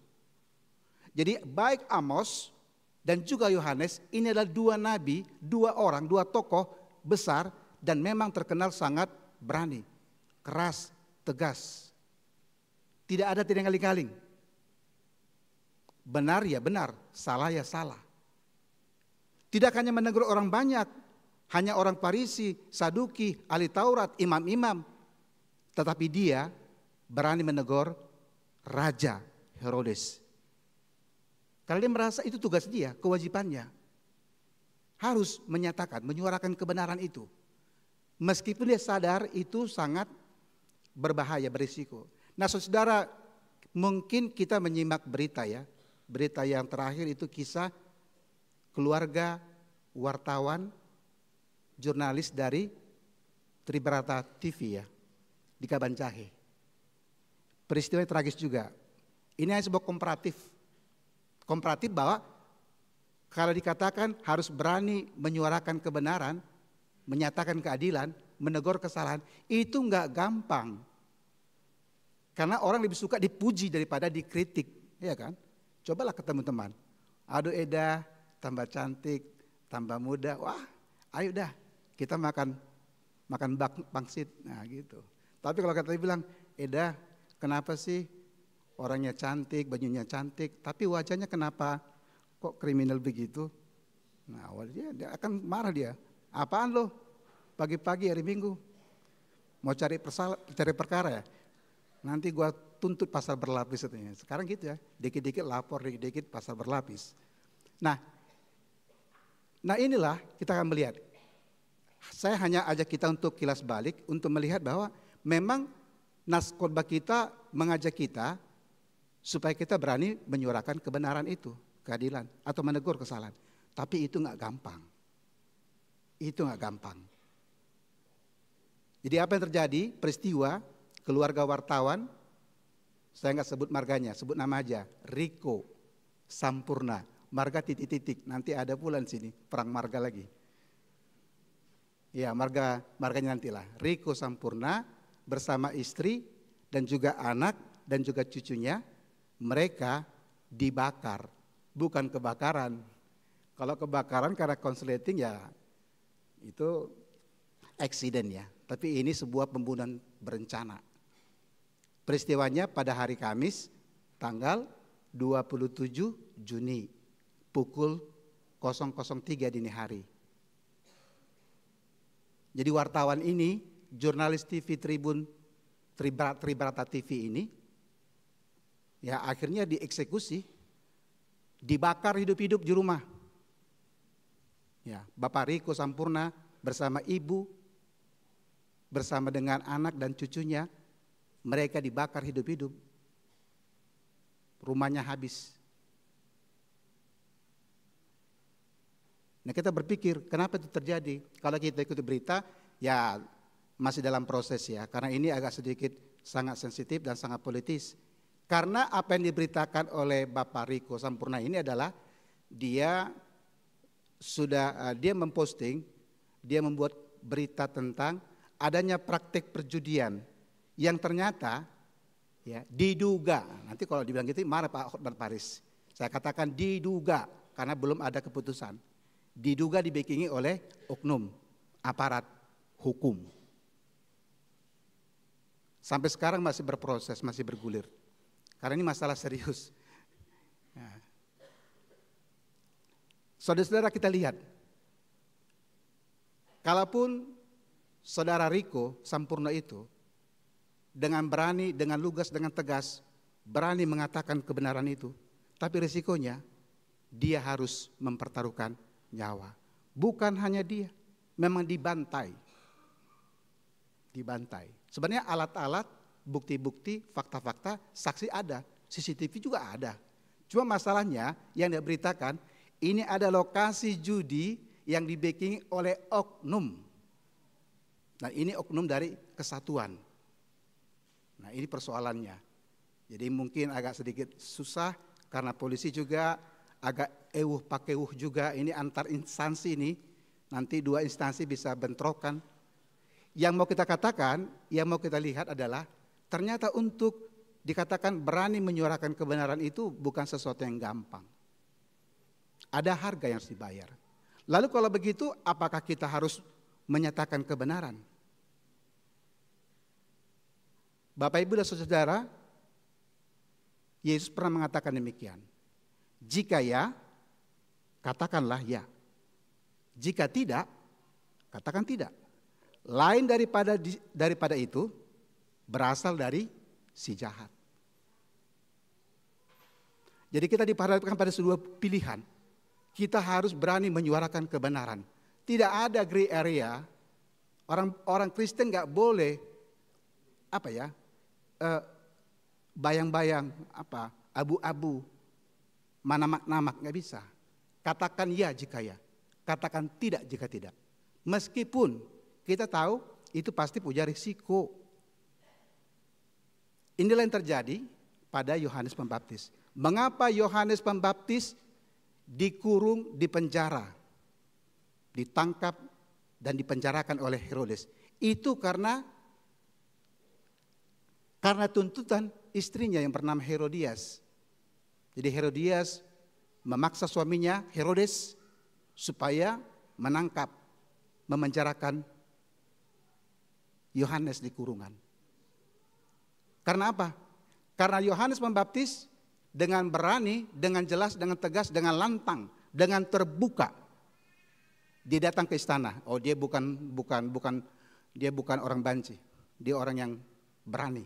S5: Jadi baik Amos dan juga Yohanes ini adalah dua nabi, dua orang, dua tokoh besar dan memang terkenal sangat berani, keras, tegas. Tidak ada tidakgaling-galing. Benar ya benar, salah ya salah. Tidak hanya menegur orang banyak, hanya orang Farisi, Saduki, ahli Taurat, imam-imam. Tetapi dia berani menegur Raja Herodes. Karena dia merasa itu tugas dia, kewajibannya. Harus menyatakan, menyuarakan kebenaran itu. Meskipun dia sadar itu sangat berbahaya, berisiko. Nah saudara, mungkin kita menyimak berita ya. Berita yang terakhir itu kisah keluarga wartawan, jurnalis dari Tribrata TV ya, di Kabanjahe. Peristiwa yang tragis juga. Ini hanya sebuah komparatif bahwa kalau dikatakan harus berani menyuarakan kebenaran, menyatakan keadilan, menegur kesalahan, itu enggak gampang. Karena orang lebih suka dipuji daripada dikritik, ya kan? Cobalah ketemu teman. Aduh Eda, tambah cantik, tambah muda, wah ayo dah kita makan pangsit, nah gitu. Tapi kalau kata dia bilang, Eda kenapa sih orangnya cantik, bajunya cantik, tapi wajahnya kenapa kok kriminal begitu? Nah dia akan marah dia. Apaan lo? Pagi-pagi hari Minggu mau cari perkara ya? Nanti gua tuntut pasal berlapis katanya. Sekarang gitu ya, dikit-dikit lapor, dikit-dikit pasal berlapis. Nah inilah kita akan melihat. Saya hanya ajak kita untuk kilas balik, untuk melihat bahwa memang nas khotbah kita mengajak kita supaya kita berani menyuarakan kebenaran itu, keadilan, atau menegur kesalahan. Tapi itu nggak gampang. Itu nggak gampang. Jadi apa yang terjadi? Peristiwa keluarga wartawan, saya nggak sebut marganya, sebut nama aja, Riko Sampurna. Marga titik-titik, nanti ada pula di sini perang marga lagi. Ya marganya nantilah. Riko Sampurna bersama istri dan juga anak dan juga cucunya, mereka dibakar, bukan kebakaran. Kalau kebakaran karena konsleting ya itu accident ya. Tapi ini sebuah pembunuhan berencana. Peristiwanya pada hari Kamis tanggal 27 Juni. Pukul 003 dini hari. Jadi wartawan ini, jurnalis TV Tribrata TV ini, ya akhirnya dieksekusi, dibakar hidup-hidup di rumah. Ya, Bapak Riko Sampurna bersama ibu, bersama dengan anak dan cucunya, mereka dibakar hidup-hidup. Rumahnya habis. Nah kita berpikir kenapa itu terjadi? Kalau kita ikuti berita ya masih dalam proses ya. Karena ini agak sedikit sangat sensitif dan sangat politis. Karena apa yang diberitakan oleh Bapak Riko Sampurna ini adalah dia memposting, dia membuat berita tentang adanya praktek perjudian yang ternyata ya diduga. Nanti kalau dibilang gitu marah Pak Hotman Paris. Saya katakan diduga karena belum ada keputusan. Diduga dibakingi oleh oknum aparat hukum. Sampai sekarang masih berproses, masih bergulir. Karena ini masalah serius. Nah. Saudara-saudara kita lihat, kalaupun saudara Riko Sampurna itu dengan berani, dengan lugas, dengan tegas, berani mengatakan kebenaran itu, tapi risikonya dia harus mempertaruhkan nyawa. Bukan hanya dia, memang dibantai. Dibantai. Sebenarnya alat-alat, bukti-bukti, fakta-fakta, saksi ada, CCTV juga ada. Cuma masalahnya yang diberitakan, ini ada lokasi judi yang dibacking oleh oknum. Nah ini oknum dari Kesatuan. Nah ini persoalannya. Jadi mungkin agak sedikit susah karena polisi juga agak pakewuh juga, ini antar instansi ini, nanti dua instansi bisa bentrokan. Yang mau kita katakan, yang mau kita lihat adalah ternyata untuk dikatakan berani menyuarakan kebenaran itu bukan sesuatu yang gampang. Ada harga yang harus dibayar. Lalu kalau begitu apakah kita harus menyatakan kebenaran? Bapak Ibu dan Saudara, Yesus pernah mengatakan demikian. Jika ya, katakanlah ya. Jika tidak, Katakan tidak. Lain daripada itu berasal dari si jahat. Jadi kita diperhadapkan pada sebuah pilihan. Kita harus berani menyuarakan kebenaran. Tidak ada gray area. Orang Kristen nggak boleh bayang-bayang, abu-abu, manamak-namak, nggak bisa. Katakan ya jika ya, katakan tidak jika tidak. Meskipun kita tahu itu pasti punya risiko. Inilah yang terjadi pada Yohanes Pembaptis. Mengapa Yohanes Pembaptis dikurung di penjara, ditangkap dan dipenjarakan oleh Herodes? Itu karena tuntutan istrinya yang bernama Herodias. Jadi Herodias memaksa suaminya Herodes supaya menangkap, memenjarakan Yohanes di kurungan. Karena apa? Karena Yohanes Pembaptis dengan berani, dengan jelas, dengan tegas, dengan lantang, dengan terbuka, dia datang ke istana. Oh, dia bukan orang banci, dia orang yang berani.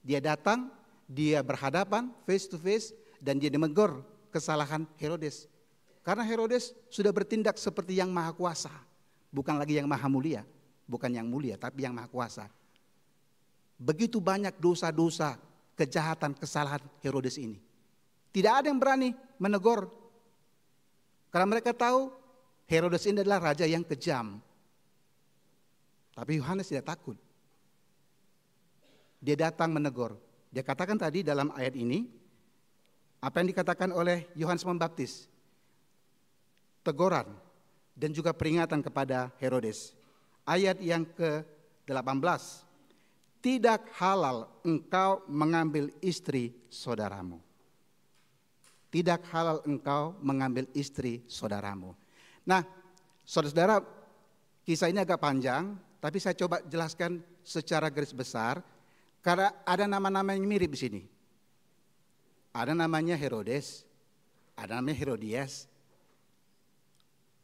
S5: Dia datang, dia berhadapan face to face, dan dia menegur kesalahan Herodes. Karena Herodes sudah bertindak seperti yang maha kuasa, bukan lagi yang maha mulia, bukan yang mulia tapi yang maha kuasa. Begitu banyak dosa-dosa, kejahatan, kesalahan Herodes ini. Tidak ada yang berani menegur. Karena mereka tahu Herodes ini adalah raja yang kejam. Tapi Yohanes tidak takut. Dia datang menegur. Dia katakan tadi dalam ayat ini, apa yang dikatakan oleh Yohanes Pembaptis. Teguran dan juga peringatan kepada Herodes. Ayat yang ke-18. Tidak halal engkau mengambil istri saudaramu. Tidak halal engkau mengambil istri saudaramu. Nah, saudara-saudara, kisah ini agak panjang, tapi saya coba jelaskan secara garis besar, karena ada nama-nama yang mirip di sini. Ada namanya Herodes, ada namanya Herodias.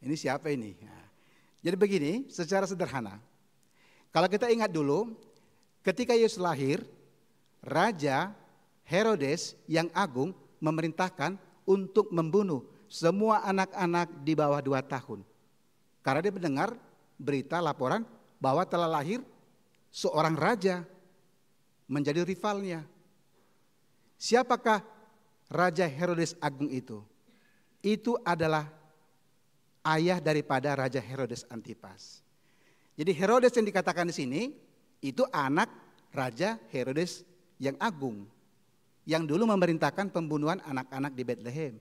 S5: Ini siapa ini? Nah, jadi begini, secara sederhana. Kalau kita ingat dulu, ketika Yesus lahir, Raja Herodes yang agung memerintahkan untuk membunuh semua anak-anak di bawah 2 tahun. Karena dia mendengar berita laporan bahwa telah lahir seorang raja menjadi rivalnya. Siapakah Raja Herodes Agung itu? Itu adalah ayah daripada Raja Herodes Antipas. Jadi Herodes yang dikatakan di sini itu anak Raja Herodes yang agung, yang dulu memerintahkan pembunuhan anak-anak di Bethlehem.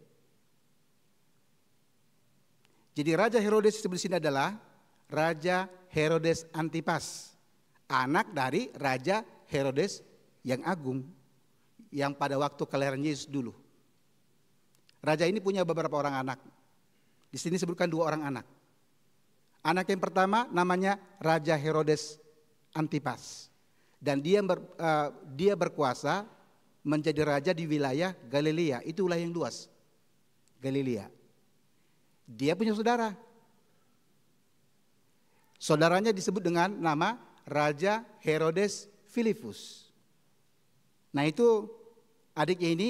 S5: Jadi Raja Herodes di sini adalah Raja Herodes Antipas, anak dari Raja Herodes yang agung, yang pada waktu kelahiran Yesus dulu. Raja ini punya beberapa orang anak. Di sini disebutkan 2 orang anak. Anak yang pertama namanya Raja Herodes Antipas. Dan dia berkuasa menjadi raja di wilayah Galilea. Itu wilayah yang luas, Galilea. Dia punya saudara. Saudaranya disebut dengan nama Raja Herodes Filipus. Nah itu adiknya ini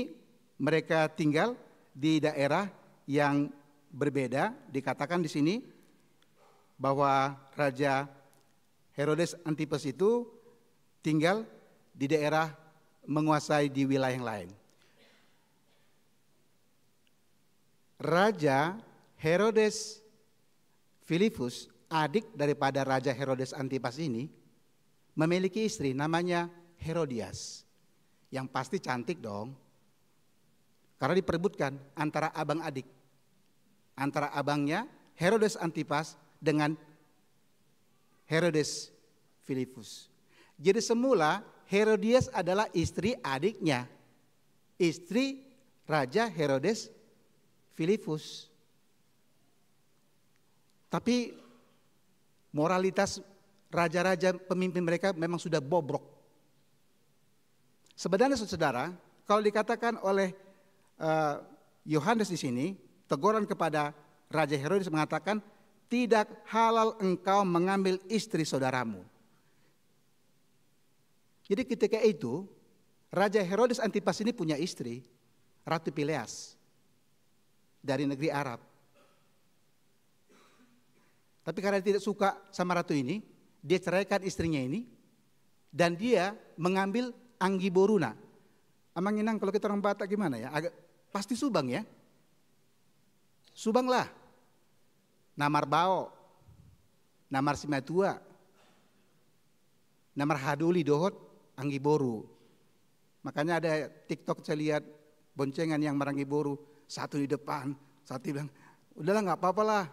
S5: mereka tinggal di daerah yang berbeda. Dikatakan di sini bahwa Raja Herodes Antipas itu tinggal di daerah menguasai di wilayah yang lain. Raja Herodes Filipus, adik daripada Raja Herodes Antipas ini, memiliki istri namanya Herodias. Yang pasti cantik dong. Karena diperebutkan antara abang adik. Antara abangnya Herodes Antipas dengan Herodes Filipus. Jadi semula Herodias adalah istri adiknya. Istri Raja Herodes Filipus. Tapi moralitas raja-raja pemimpin mereka memang sudah bobrok. Sebenarnya saudara, kalau dikatakan oleh Yohanes di sini, teguran kepada Raja Herodes mengatakan tidak halal engkau mengambil istri saudaramu. Jadi ketika itu, Raja Herodes Antipas ini punya istri, Ratu Pileas, dari negeri Arab. Tapi karena dia tidak suka sama ratu ini, dia ceraikan istrinya ini, dan dia mengambil Anggi Boruna. Amang Inang kalau kita orang Batak gimana ya? Pasti Subang ya. Subang lah. Namar Bao, Namar Simatua, Namar Haduli Dohot, Anggi Boru. Makanya ada TikTok saya lihat boncengan yang meranggi boru, satu di depan, satu bilang, udahlah nggak apa-apa lah.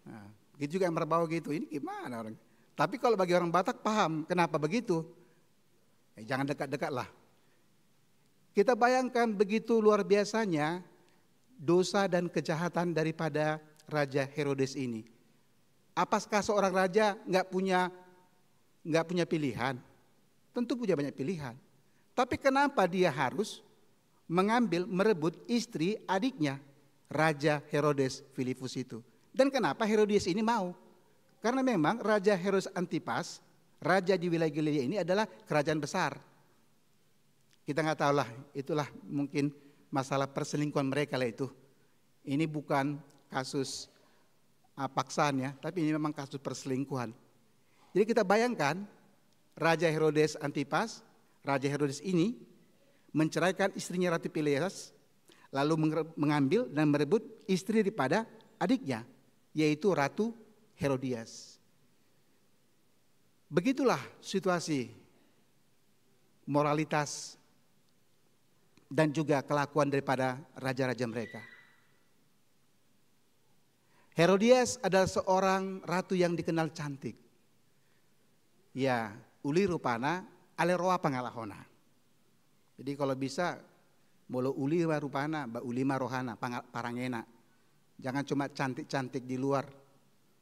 S5: Nah, gitu juga yang berbau gitu, ini gimana orang? Tapi kalau bagi orang Batak paham kenapa begitu, jangan dekat-dekat lah. Kita bayangkan begitu luar biasanya dosa dan kejahatan daripada Raja Herodes ini. Apakah seorang raja nggak punya pilihan? Tentu punya banyak pilihan. Tapi kenapa dia harus merebut istri adiknya, Raja Herodes Filipus itu? Dan kenapa Herodes ini mau? Karena memang Raja Herodes Antipas, raja di wilayah Galilea ini adalah kerajaan besar. Kita nggak tahu lah, itulah mungkin masalah perselingkuhan mereka lah itu. Ini bukan kasus paksaan ya, tapi ini memang kasus perselingkuhan. Jadi kita bayangkan Raja Herodes Antipas, Raja Herodes ini menceraikan istrinya Ratu Pileas, lalu mengambil dan merebut istri daripada adiknya, yaitu Ratu Herodias. Begitulah situasi moralitas dan juga kelakuan daripada raja-raja mereka. Herodias adalah seorang ratu yang dikenal cantik. Ya, uli rupana ale roa pangalahona. Jadi kalau bisa molo uli rupana ba uli rohana parangena. Jangan cuma cantik-cantik di luar,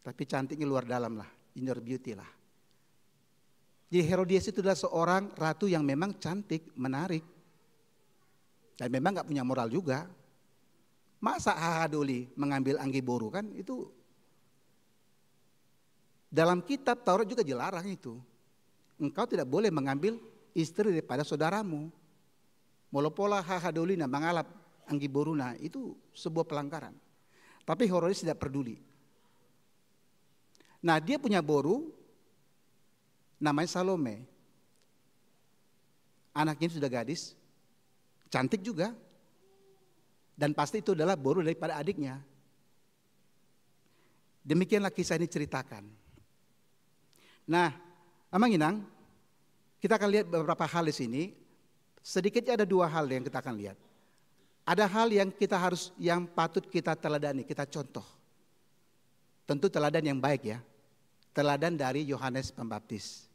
S5: tapi cantiknya luar dalam lah, inner beauty lah. Jadi Herodias itu adalah seorang ratu yang memang cantik, menarik. Dan memang gak punya moral juga. Masa Hahadoli mengambil Anggi Boru kan itu. Dalam kitab Taurat juga dilarang itu. Engkau tidak boleh mengambil istri daripada saudaramu. Molopola Hahadoli na mengalap Anggi Boruna itu sebuah pelanggaran. Tapi Herodes tidak peduli. Nah dia punya boru namanya Salome. Anaknya sudah gadis, cantik juga. Dan pasti itu adalah boru daripada adiknya. Demikianlah kisah ini ceritakan. Nah, Amang Inang, kita akan lihat beberapa hal di sini. Sedikitnya ada dua hal yang kita akan lihat. Ada hal yang yang patut kita teladani, kita contoh. Tentu teladan yang baik ya. Teladan dari Yohanes Pembaptis.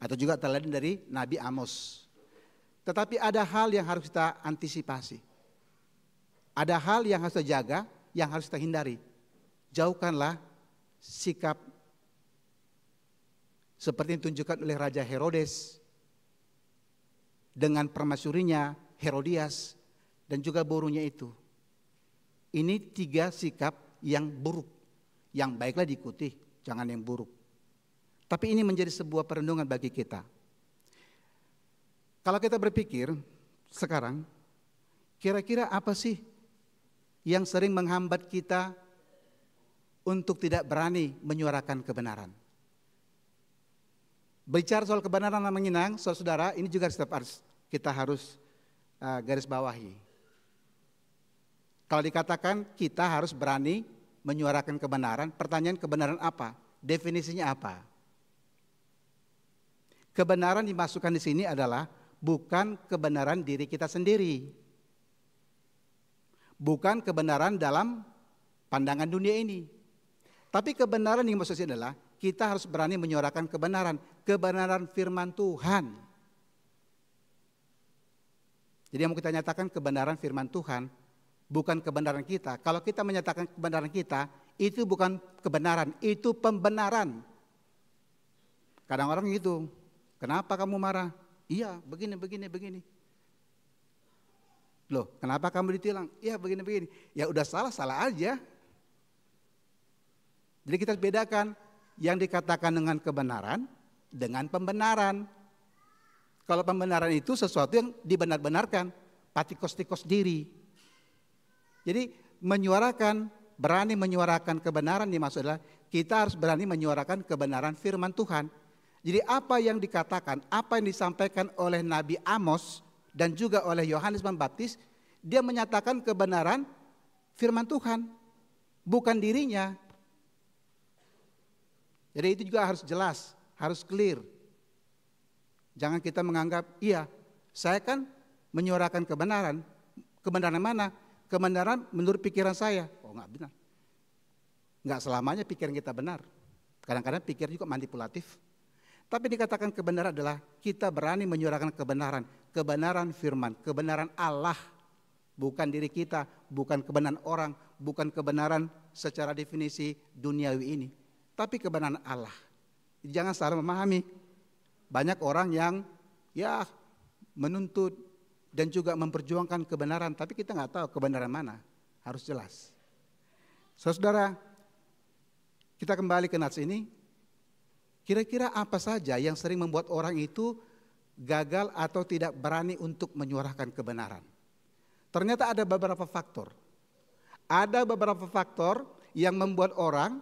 S5: Atau juga teladan dari Nabi Amos. Tetapi ada hal yang harus kita antisipasi. Ada hal yang harus kita jaga, yang harus kita hindari. Jauhkanlah sikap seperti yang ditunjukkan oleh Raja Herodes dengan permaisurinya Herodias dan juga borunya itu. Ini tiga sikap yang buruk. Yang baiklah diikuti, jangan yang buruk. Tapi ini menjadi sebuah perenungan bagi kita. Kalau kita berpikir sekarang, kira-kira apa sih yang sering menghambat kita untuk tidak berani menyuarakan kebenaran? Bicara soal kebenaran Amang Inang, saudara-saudara, ini juga kita harus garis bawahi. Kalau dikatakan kita harus berani menyuarakan kebenaran, pertanyaan kebenaran apa? Definisinya apa? Kebenaran dimasukkan di sini adalah bukan kebenaran diri kita sendiri. Bukan kebenaran dalam pandangan dunia ini. Tapi kebenaran yang maksudnya adalah kita harus berani menyuarakan kebenaran. Kebenaran firman Tuhan. Jadi yang mau kita nyatakan kebenaran firman Tuhan. Bukan kebenaran kita. Kalau kita menyatakan kebenaran kita, itu bukan kebenaran, itu pembenaran. Kadang orang gitu, kenapa kamu marah? Iya, begini. Loh, kenapa kamu ditilang? Iya, begini. Ya udah salah aja. Jadi kita bedakan yang dikatakan dengan kebenaran dengan pembenaran. Kalau pembenaran itu sesuatu yang dibenar-benarkan, patikos-tikos diri. Jadi menyuarakan, berani menyuarakan kebenaran dimaksud adalah kita harus berani menyuarakan kebenaran firman Tuhan. Jadi apa yang dikatakan, apa yang disampaikan oleh Nabi Amos dan juga oleh Yohanes Pembaptis, dia menyatakan kebenaran firman Tuhan, bukan dirinya. Jadi itu juga harus jelas, harus clear. Jangan kita menganggap, iya saya kan menyuarakan kebenaran. Kebenaran mana? Kebenaran menurut pikiran saya. Oh enggak benar. Enggak selamanya pikiran kita benar. Kadang-kadang pikiran juga manipulatif. Tapi dikatakan kebenaran adalah kita berani menyuarakan kebenaran. Kebenaran firman, kebenaran Allah. Bukan diri kita, bukan kebenaran orang, bukan kebenaran secara definisi duniawi ini. Tapi kebenaran Allah. Jangan salah memahami. Banyak orang yang menuntut dan juga memperjuangkan kebenaran, tapi kita nggak tahu kebenaran mana, harus jelas. Saudara, kita kembali ke nats ini. Kira-kira apa saja yang sering membuat orang itu gagal atau tidak berani untuk menyuarakan kebenaran? Ternyata ada beberapa faktor. Ada beberapa faktor yang membuat orang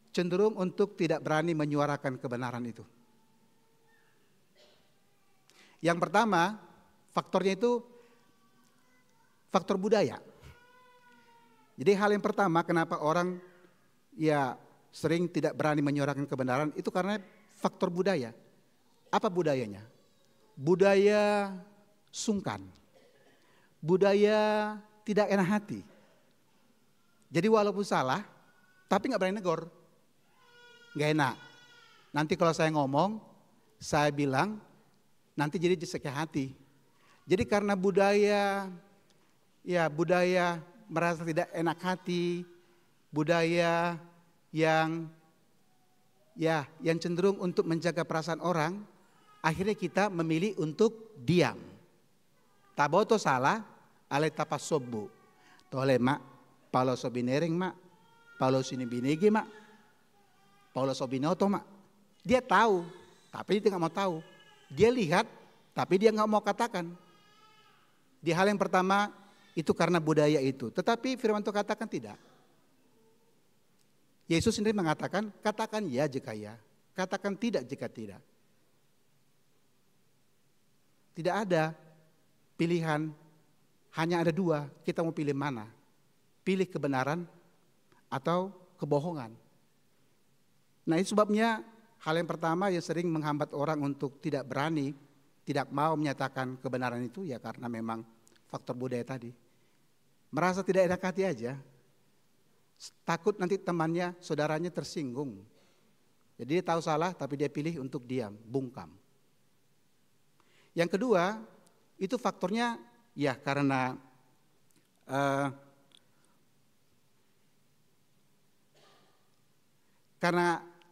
S5: cenderung untuk tidak berani menyuarakan kebenaran itu. Yang pertama, faktornya itu faktor budaya. Jadi hal yang pertama kenapa orang sering tidak berani menyuarakan kebenaran itu karena faktor budaya. Apa budayanya? Budaya sungkan. Budaya tidak enak hati. Jadi walaupun salah, tapi nggak berani negor. Nggak enak. Nanti kalau saya ngomong, saya bilang, nanti jadi sakit hati. Jadi karena budaya merasa tidak enak hati, budaya yang cenderung untuk menjaga perasaan orang, akhirnya kita memilih untuk diam. Taboto salah, ale tapasobu. Tole mak, palo sobinering mak, palo sini binigi mak, palo sobinoto mak. Dia tahu, tapi dia nggak mau tahu. Dia lihat, tapi dia nggak mau katakan. Di hal yang pertama itu karena budaya itu. Tetapi firman Tuhan katakan tidak. Yesus sendiri mengatakan, katakan ya jika ya, katakan tidak jika tidak. Tidak ada pilihan, hanya ada dua. Kita mau pilih mana? Pilih kebenaran atau kebohongan. Nah itu sebabnya hal yang pertama yang sering menghambat orang untuk tidak berani, tidak mau menyatakan kebenaran itu ya karena memang faktor budaya tadi. Merasa tidak enak hati aja, takut nanti temannya, saudaranya tersinggung. Jadi dia tahu salah tapi dia pilih untuk diam, bungkam. Yang kedua, itu faktornya ya karena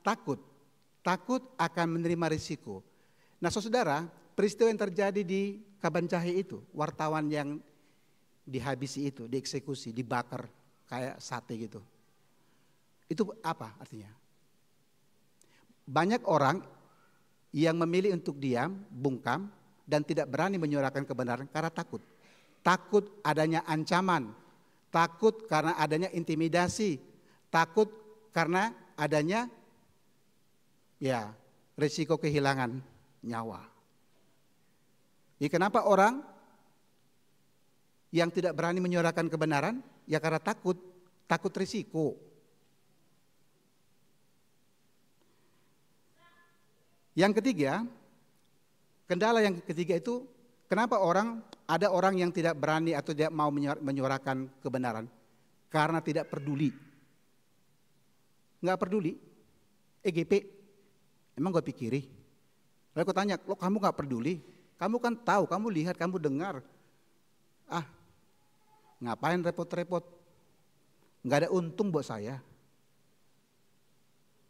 S5: takut akan menerima risiko. Nah saudara, peristiwa yang terjadi di Kabanjahe itu, wartawan yang dihabisi itu, dieksekusi, dibakar kayak sate gitu. Itu apa artinya? Banyak orang yang memilih untuk diam, bungkam, dan tidak berani menyuarakan kebenaran karena takut. Takut adanya ancaman, takut karena adanya intimidasi, takut karena adanya risiko kehilangan nyawa. Jadi kenapa orang yang tidak berani menyuarakan kebenaran? Ya karena takut risiko. Yang ketiga, kendala yang ketiga itu kenapa ada orang yang tidak berani atau tidak mau menyuarakan kebenaran? Karena tidak peduli. Enggak peduli. EGP, emang gue pikiri. Lalu gue tanya, lo kamu gak peduli? Kamu kan tahu, kamu lihat, kamu dengar. Ngapain repot-repot? Gak ada untung buat saya.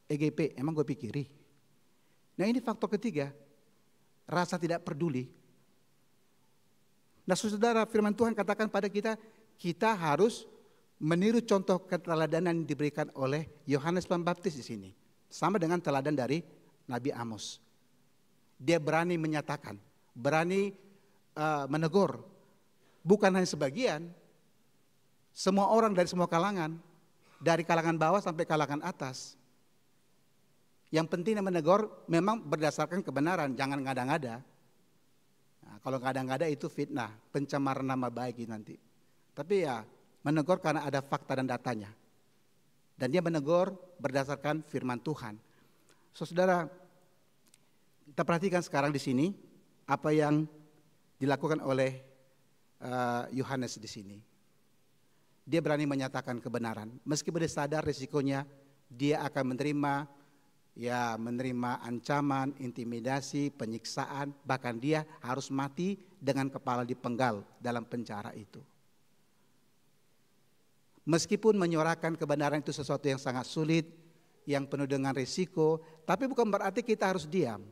S5: EGP, emang gue pikiri. Nah ini faktor ketiga, rasa tidak peduli. Nah saudara, firman Tuhan katakan pada kita, kita harus meniru contoh keteladanan yang diberikan oleh Yohanes Pembaptis di sini. Sama dengan teladan dari Nabi Amos. Dia berani menyatakan, berani menegur. Bukan hanya sebagian, semua orang dari semua kalangan. Dari kalangan bawah sampai kalangan atas. Yang penting menegur memang berdasarkan kebenaran, jangan ngada-ngada. Nah, kalau ngada-ngada itu fitnah, pencemaran nama baik nanti. Tapi ya menegur karena ada fakta dan datanya. Dan dia menegur berdasarkan firman Tuhan. Saudara, kita perhatikan sekarang di sini apa yang dilakukan oleh Yohanes di sini. Dia berani menyatakan kebenaran, meskipun dia sadar risikonya, dia akan menerima ancaman, intimidasi, penyiksaan, bahkan dia harus mati dengan kepala dipenggal dalam penjara itu. Meskipun menyuarakan kebenaran itu sesuatu yang sangat sulit, yang penuh dengan risiko, tapi bukan berarti kita harus diam.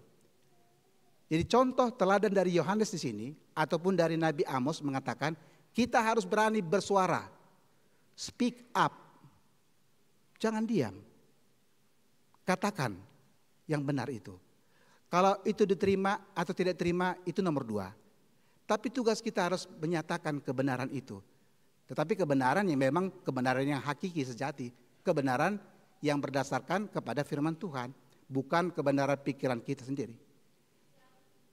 S5: Jadi contoh teladan dari Yohanes di sini, ataupun dari Nabi Amos mengatakan, kita harus berani bersuara, speak up, jangan diam, katakan yang benar itu. Kalau itu diterima atau tidak terima itu nomor 2. Tapi tugas kita harus menyatakan kebenaran itu. Tetapi kebenaran yang memang kebenaran yang hakiki sejati. Kebenaran yang berdasarkan kepada firman Tuhan. Bukan kebenaran pikiran kita sendiri.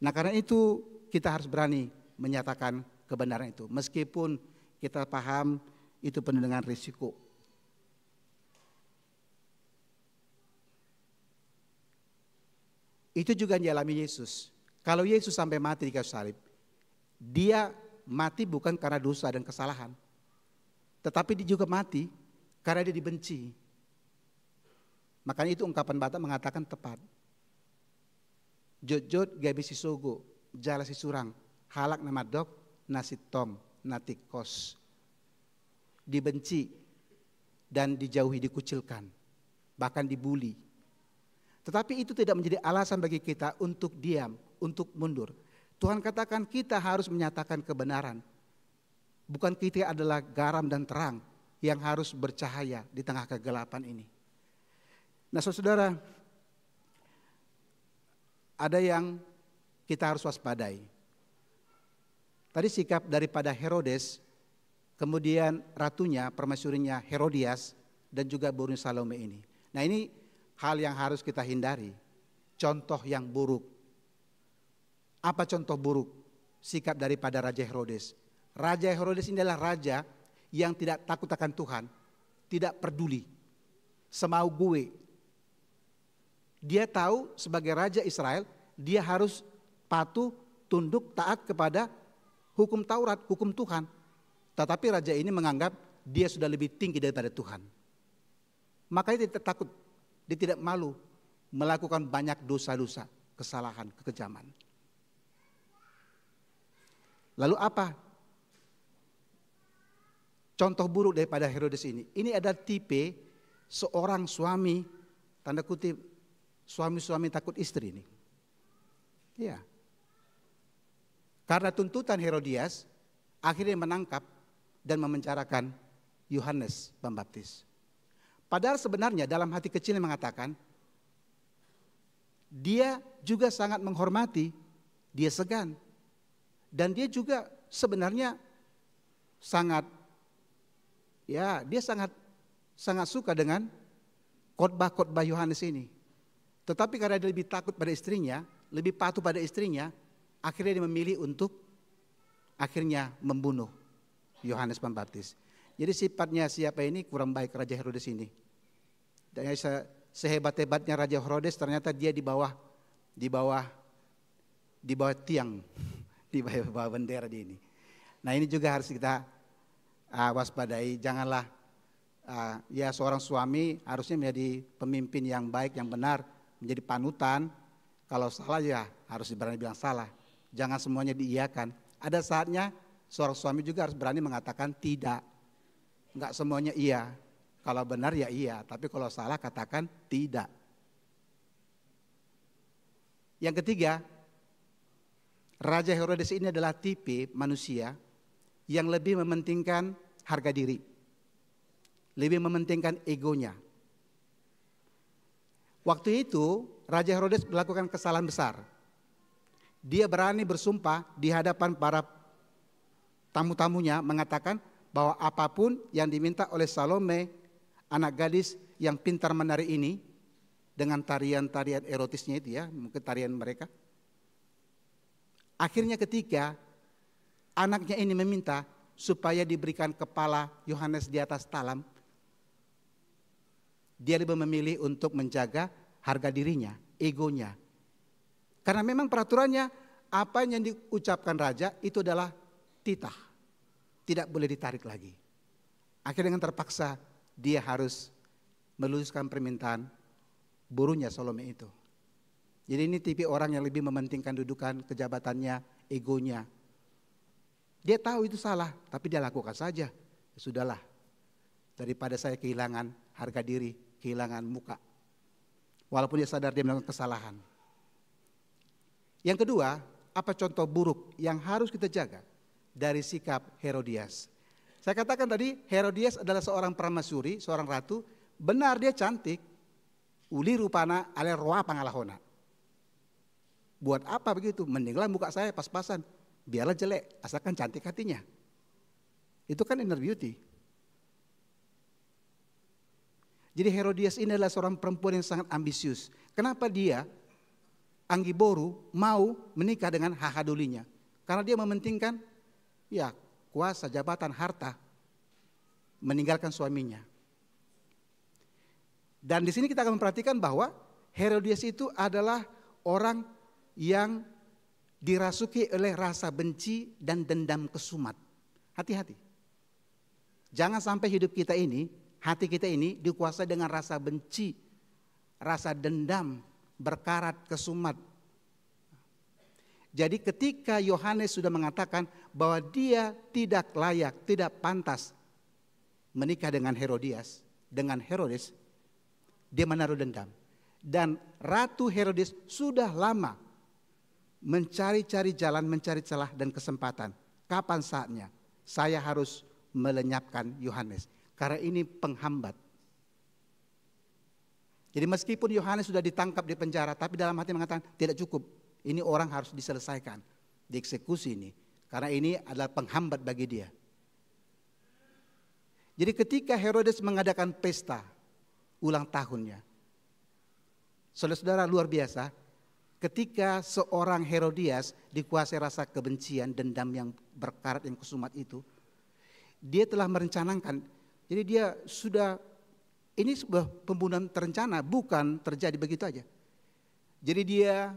S5: Nah karena itu kita harus berani menyatakan kebenaran itu. Meskipun kita paham itu penuh dengan risiko. Itu juga yang dialami Yesus. Kalau Yesus sampai mati di kayu salib, dia mati bukan karena dosa dan kesalahan. Tetapi dia juga mati karena dia dibenci. Makanya itu ungkapan Batak mengatakan tepat. Jod-jod gabi si sogo, jala si surang, halak nama dok, nasi tom, natikos. Dibenci dan dijauhi, dikucilkan, bahkan dibuli. Tetapi itu tidak menjadi alasan bagi kita untuk diam, untuk mundur. Tuhan katakan kita harus menyatakan kebenaran. Bukan kita adalah garam dan terang yang harus bercahaya di tengah kegelapan ini. Nah saudara, ada yang kita harus waspadai. Tadi sikap daripada Herodes, kemudian ratunya, permaisurinya Herodias, dan juga burung Salome ini. Nah ini hal yang harus kita hindari. Contoh yang buruk. Apa contoh buruk? Sikap daripada Raja Herodes. Raja Herodes ini adalah raja yang tidak takut akan Tuhan, tidak peduli, semau gue. Dia tahu sebagai raja Israel, dia harus patuh, tunduk, taat kepada hukum Taurat, hukum Tuhan. Tetapi raja ini menganggap dia sudah lebih tinggi daripada Tuhan. Makanya dia tidak takut, dia tidak malu melakukan banyak dosa-dosa, kesalahan, kekejaman. Lalu apa? Contoh buruk daripada Herodes ini. Ini ada tipe seorang suami, tanda kutip, suami-suami takut istri ini. Ya. Karena tuntutan Herodias, akhirnya menangkap dan memenjarakan Yohanes Pembaptis. Padahal sebenarnya dalam hati kecilnya mengatakan, dia juga sangat menghormati, dia segan. Dan dia juga sebenarnya dia sangat suka dengan khotbah-khotbah Yohanes ini. Tetapi karena dia lebih takut pada istrinya, lebih patuh pada istrinya, akhirnya dia memilih untuk akhirnya membunuh Yohanes Pembaptis. Jadi sifatnya siapa ini kurang baik Raja Herodes ini. Dan sehebat-hebatnya Raja Herodes ternyata dia di bawah tiang, di bawah bendera di ini. Nah ini juga harus kita waspadai, janganlah seorang suami harusnya menjadi pemimpin yang baik, yang benar, menjadi panutan. Kalau salah ya harus berani bilang salah, jangan semuanya diiyakan. Ada saatnya seorang suami juga harus berani mengatakan tidak, enggak semuanya iya. Kalau benar ya iya, tapi kalau salah katakan tidak. Yang ketiga, Raja Herodes ini adalah tipe manusia yang lebih mementingkan harga diri. Ya. Karena tuntutan Herodias, akhirnya menangkap dan memenjarakan Yohanes Pembaptis. Padahal sebenarnya dalam hati kecilnya mengatakan, dia tahu sebagai raja Israel, dia harus patuh, tunduk, taat kepada hukum Taurat, hukum Tuhan. Tetapi karena dia lebih takut pada istrinya, lebih patuh pada istrinya, akhirnya dia memilih untuk akhirnya membunuh Yohanes Pembaptis. Jadi sifatnya siapa ini kurang baik Raja Herodes ini. Dan lebih mementingkan egonya. Waktu itu Raja Herodes melakukan kesalahan besar. Dia berani bersumpah di hadapan para tamu-tamunya mengatakan bahwa apapun yang diminta oleh Salome, anak gadis yang pintar menari ini, dengan tarian-tarian erotisnya itu ya, mungkin tarian mereka. Akhirnya ketika anaknya ini meminta supaya diberikan kepala Yohanes di atas talam, dia lebih memilih untuk menjaga harga dirinya, egonya. Karena memang peraturannya apa yang diucapkan raja itu adalah titah. Tidak boleh ditarik lagi. Akhirnya dengan terpaksa dia harus meluluskan permintaan burunya Salome itu. Jadi ini tipe orang yang lebih mementingkan dudukan, kejabatannya, egonya. Dia tahu itu salah, tapi dia lakukan saja. Ya sudahlah, daripada saya kehilangan harga diri, kehilangan muka. Walaupun dia sadar dia melakukan kesalahan. Yang kedua, apa contoh buruk yang harus kita jaga dari sikap Herodias? Saya katakan tadi, Herodias adalah seorang permaisuri, seorang ratu. Benar dia cantik, uli rupana ale roa pangalahona. Buat apa begitu? Mendinglah muka saya pas-pasan, biarlah jelek, asalkan cantik hatinya. Itu kan inner beauty. Jadi Herodias ini adalah seorang perempuan yang sangat ambisius. Kenapa dia, Anggiboru, mau menikah dengan Hahadulinya? Karena dia mementingkan ya kuasa, jabatan, harta, meninggalkan suaminya. Dan di sini kita akan memperhatikan bahwa Herodias itu adalah orang yang dirasuki oleh rasa benci dan dendam kesumat. Hati-hati. Jangan sampai hidup kita ini, hati kita ini dikuasai dengan rasa benci, rasa dendam, berkarat, kesumat. Jadi ketika Yohanes sudah mengatakan bahwa dia tidak layak, tidak pantas menikah dengan Herodias, dengan Herodes, dia menaruh dendam. Dan Ratu Herodes sudah lama mencari-cari jalan, mencari celah dan kesempatan. Kapan saatnya saya harus melenyapkan Yohanes? Karena ini penghambat. Jadi meskipun Yohanes sudah ditangkap di penjara, tapi dalam hati mengatakan tidak cukup. Ini orang harus diselesaikan, dieksekusi ini. Karena ini adalah penghambat bagi dia. Jadi ketika Herodes mengadakan pesta ulang tahunnya, saudara-saudara luar biasa, ketika seorang Herodias dikuasai rasa kebencian, dendam yang berkarat, yang kesumat itu, dia telah merencanakan, jadi dia sudah, ini sebuah pembunuhan terencana, bukan terjadi begitu aja. Jadi dia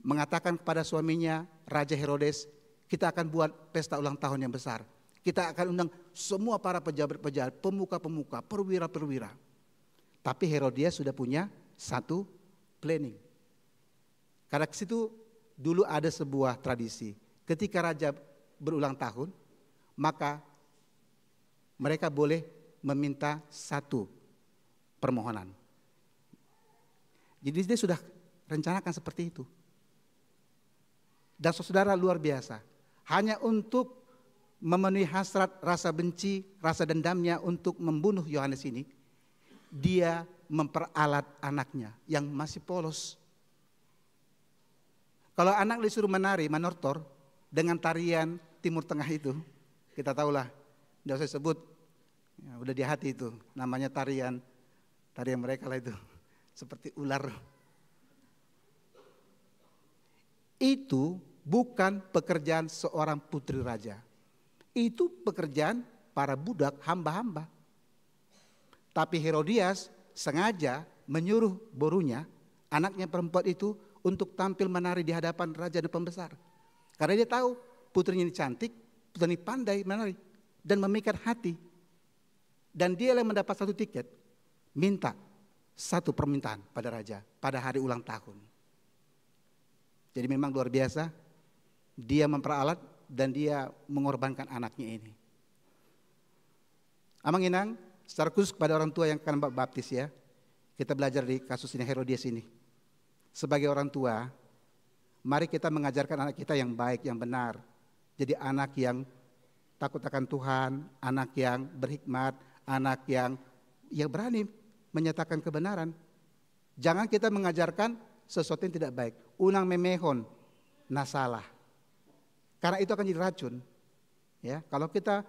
S5: mengatakan kepada suaminya, Raja Herodes, kita akan buat pesta ulang tahun yang besar. Kita akan undang semua para pejabat-pejabat, pemuka-pemuka, perwira-perwira. Tapi Herodias sudah punya satu planning. Karena ke situ dulu ada sebuah tradisi. Ketika raja berulang tahun, maka mereka boleh meminta satu permohonan. Jadi dia sudah rencanakan seperti itu. Dan saudara luar biasa, hanya untuk memenuhi hasrat rasa benci, rasa dendamnya untuk membunuh Yohanes ini, dia memperalat anaknya yang masih polos. Kalau anak disuruh menari, manortor, dengan tarian Timur Tengah itu, kita tahulah, tidak usah sebut, ya, udah di hati itu, namanya tarian mereka lah itu, seperti ular. Itu bukan pekerjaan seorang putri raja. Itu pekerjaan para budak, hamba-hamba. Tapi Herodias sengaja menyuruh borunya, anaknya perempuan itu, untuk tampil menari di hadapan raja dan pembesar. Karena dia tahu putrinya ini cantik, putrinya ini pandai menari dan memikat hati. Dan dia yang mendapat satu tiket, minta satu permintaan pada raja pada hari ulang tahun. Jadi memang luar biasa, dia memperalat dan dia mengorbankan anaknya ini. Amang Inang, secara khusus kepada orang tua yang akan baptis ya, kita belajar di kasus ini Herodias ini. Sebagai orang tua, mari kita mengajarkan anak kita yang baik, yang benar. Jadi anak yang takut akan Tuhan, anak yang berhikmat, anak yang berani menyatakan kebenaran. Jangan kita mengajarkan sesuatu yang tidak baik. Unang memehon nasalah. Karena itu akan jadi racun. Ya, kalau kita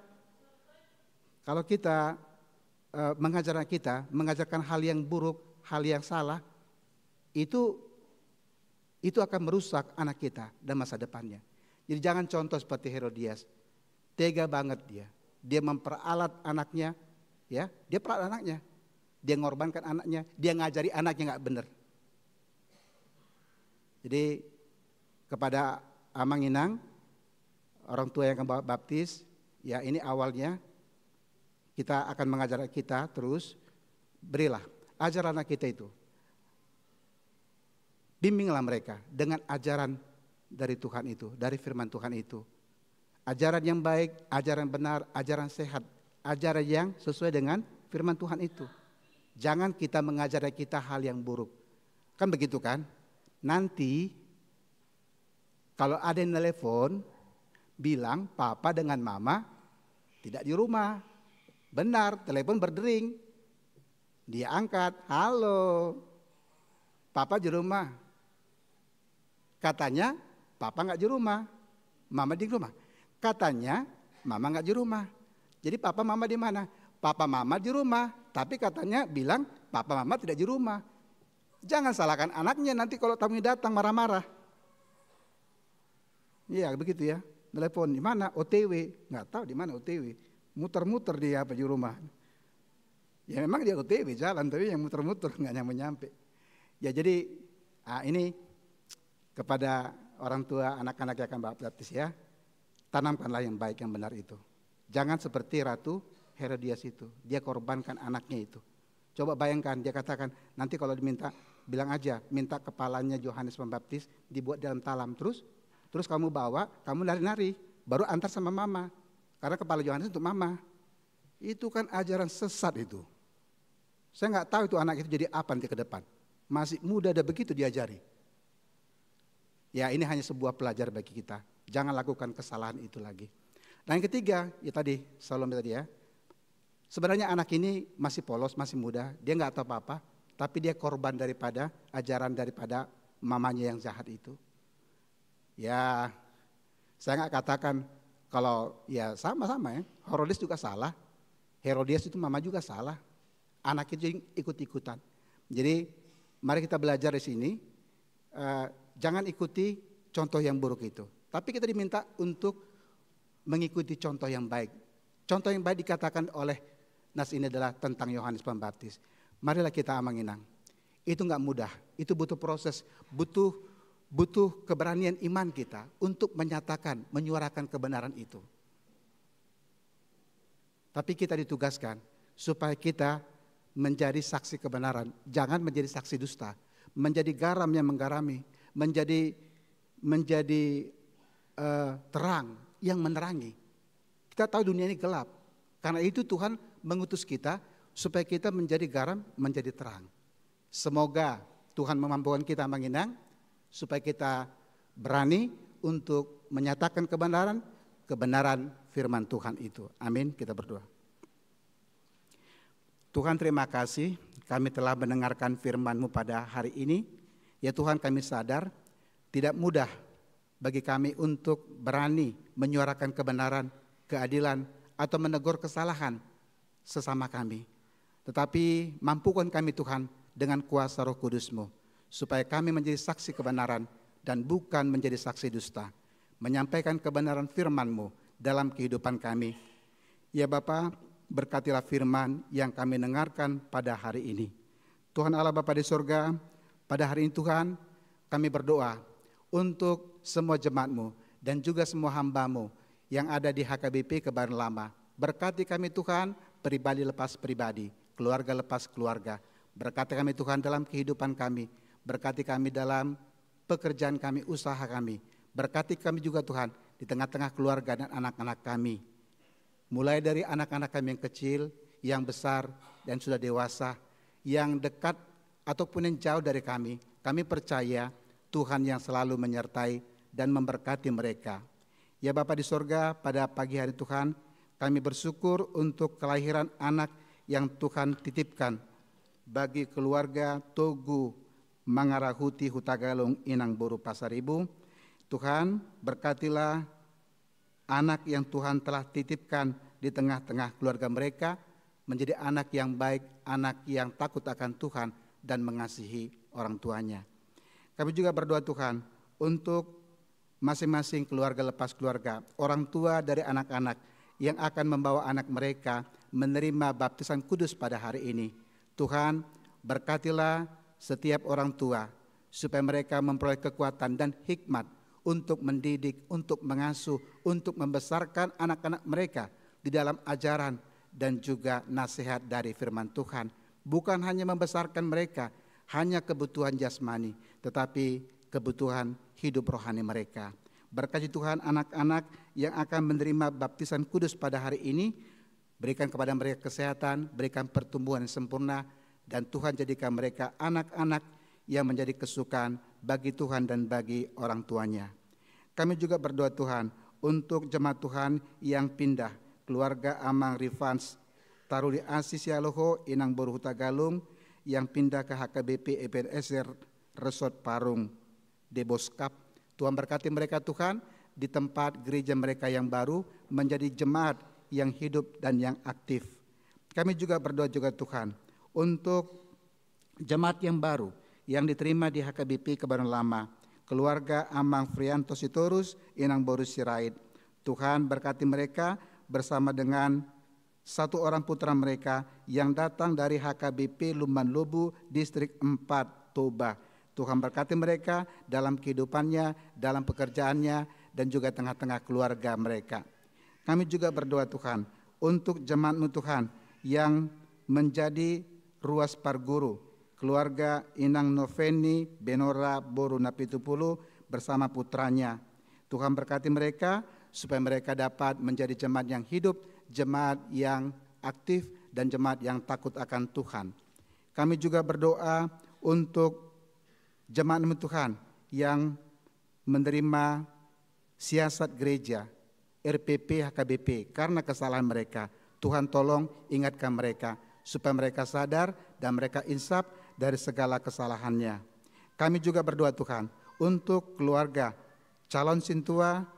S5: mengajarkan hal yang buruk, hal yang salah, itu akan merusak anak kita dan masa depannya. Jadi jangan contoh seperti Herodias. Tega banget dia. Dia memperalat anaknya, ya, dia peralat anaknya. Dia mengorbankan anaknya, dia ngajari anaknya nggak benar. Jadi kepada Amang Inang, orang tua yang akan baptis, ya ini awalnya kita akan mengajar kita terus, berilah, ajar anak kita itu. Bimbinglah mereka dengan ajaran dari Tuhan itu, dari firman Tuhan itu. Ajaran yang baik, ajaran benar, ajaran sehat, ajaran yang sesuai dengan firman Tuhan itu. Jangan kita mengajari kita hal yang buruk. Kan begitu kan? Nanti kalau ada yang telepon, bilang papa dengan mama tidak di rumah. Benar, telepon berdering. Dia angkat, halo, papa di rumah. Katanya papa nggak di rumah, mama di rumah. Katanya mama nggak di rumah. Jadi papa mama di mana? Papa mama di rumah, tapi katanya bilang papa mama tidak di rumah. Jangan salahkan anaknya nanti kalau tamunya datang marah-marah. Iya begitu ya. Telepon di mana? OTW, nggak tahu di mana OTW. Muter-muter dia di rumah. Ya memang dia OTW jalan, tapi yang muter-muter nggak nyampe-nyampe. Ya jadi ini kepada orang tua anak-anak yang akan baptis ya, tanamkanlah yang baik yang benar itu. Jangan seperti Ratu Herodias itu, dia korbankan anaknya itu. Coba bayangkan dia katakan nanti kalau diminta bilang aja minta kepalanya Yohanes Pembaptis dibuat dalam talam terus kamu bawa, kamu nari-nari, baru antar sama mama. Karena kepala Yohanes untuk mama. Itu kan ajaran sesat itu. Saya nggak tahu itu anak itu jadi apa nanti ke depan. Masih muda ada begitu diajari. Ya ini hanya sebuah pelajar bagi kita. Jangan lakukan kesalahan itu lagi. Dan yang ketiga, ya tadi Salome tadi ya. Sebenarnya anak ini masih polos, masih muda. Dia nggak tahu apa-apa. Tapi dia korban daripada ajaran daripada mamanya yang jahat itu. Ya, saya nggak katakan kalau ya sama-sama ya. Herodes juga salah. Herodias itu mama juga salah. Anak itu ikut-ikutan. Jadi mari kita belajar di sini. Jangan ikuti contoh yang buruk itu. Tapi kita diminta untuk mengikuti contoh yang baik. Contoh yang baik dikatakan oleh nas ini adalah tentang Yohanes Pembaptis. Marilah kita amanginang. Itu nggak mudah. Itu butuh proses, butuh keberanian iman kita untuk menyatakan, menyuarakan kebenaran itu. Tapi kita ditugaskan supaya kita menjadi saksi kebenaran, jangan menjadi saksi dusta, menjadi garam yang menggarami, menjadi terang yang menerangi. Kita tahu dunia ini gelap, karena itu Tuhan mengutus kita supaya kita menjadi garam, menjadi terang. Semoga Tuhan memampukan kita menginang supaya kita berani untuk menyatakan kebenaran firman Tuhan itu. Amin, kita berdoa. Tuhan terima kasih kami telah mendengarkan firman-Mu pada hari ini. Ya Tuhan kami sadar tidak mudah bagi kami untuk berani menyuarakan kebenaran, keadilan atau menegur kesalahan sesama kami. Tetapi mampukan kami Tuhan dengan kuasa Roh Kudus-Mu supaya kami menjadi saksi kebenaran dan bukan menjadi saksi dusta. Menyampaikan kebenaran firman-Mu dalam kehidupan kami. Ya Bapa, berkatilah firman yang kami dengarkan pada hari ini. Tuhan Allah Bapa di surga, pada hari ini Tuhan kami berdoa untuk semua jemaat-Mu dan juga semua hamba-Mu yang ada di HKBP Kebayoran Lama. Berkati kami Tuhan, pribadi lepas pribadi, keluarga lepas keluarga. Berkati kami Tuhan dalam kehidupan kami. Berkati kami dalam pekerjaan kami, usaha kami. Berkati kami juga Tuhan di tengah-tengah keluarga dan anak-anak kami. Mulai dari anak-anak kami yang kecil, yang besar dan sudah dewasa, yang dekat ataupun yang jauh dari kami percaya Tuhan yang selalu menyertai dan memberkati mereka. Ya Bapa di sorga, pada pagi hari Tuhan, kami bersyukur untuk kelahiran anak yang Tuhan titipkan bagi keluarga Togu Mangarahuti Hutagalung Inang Boru Pasaribu. Tuhan, berkatilah anak yang Tuhan telah titipkan di tengah-tengah keluarga mereka menjadi anak yang baik, anak yang takut akan Tuhan dan mengasihi orang tuanya. Kami juga berdoa Tuhan untuk masing-masing keluarga lepas keluarga, orang tua dari anak-anak yang akan membawa anak mereka menerima baptisan kudus pada hari ini. Tuhan, berkatilah setiap orang tua supaya mereka memperoleh kekuatan dan hikmat untuk mendidik, untuk mengasuh, untuk membesarkan anak-anak mereka di dalam ajaran dan juga nasihat dari firman Tuhan. Bukan hanya membesarkan mereka, hanya kebutuhan jasmani, tetapi kebutuhan hidup rohani mereka. Berkati Tuhan anak-anak yang akan menerima baptisan kudus pada hari ini, berikan kepada mereka kesehatan, berikan pertumbuhan yang sempurna, dan Tuhan jadikan mereka anak-anak yang menjadi kesukaan bagi Tuhan dan bagi orang tuanya. Kami juga berdoa Tuhan untuk jemaat Tuhan yang pindah, keluarga Amang Rifans Taruli Asis Yaloho Inang Boru Hutagalung yang pindah ke HKBP Ebenezer Resort Parung Deboskap. Tuhan berkati mereka Tuhan di tempat gereja mereka yang baru menjadi jemaat yang hidup dan yang aktif. Kami juga berdoa juga Tuhan untuk jemaat yang baru yang diterima di HKBP Kebayoran Lama, keluarga Amang Frianto Sitorus Inang Boru Sirait. Tuhan berkati mereka bersama dengan satu orang putra mereka yang datang dari HKBP Lumban Lobu Distrik 4 Toba. Tuhan berkati mereka dalam kehidupannya, dalam pekerjaannya, dan juga tengah-tengah keluarga mereka. Kami juga berdoa Tuhan untuk jemaat-Mu Tuhan yang menjadi ruas Parguru, keluarga Inang Noveni Benora Boru Napitupulu bersama putranya. Tuhan berkati mereka supaya mereka dapat menjadi jemaat yang hidup, jemaat yang aktif, dan jemaat yang takut akan Tuhan. Kami juga berdoa untuk jemaat-Mu Tuhan yang menerima siasat gereja RPP HKBP karena kesalahan mereka. Tuhan tolong ingatkan mereka supaya mereka sadar dan mereka insaf dari segala kesalahannya. Kami juga berdoa Tuhan untuk keluarga calon sintua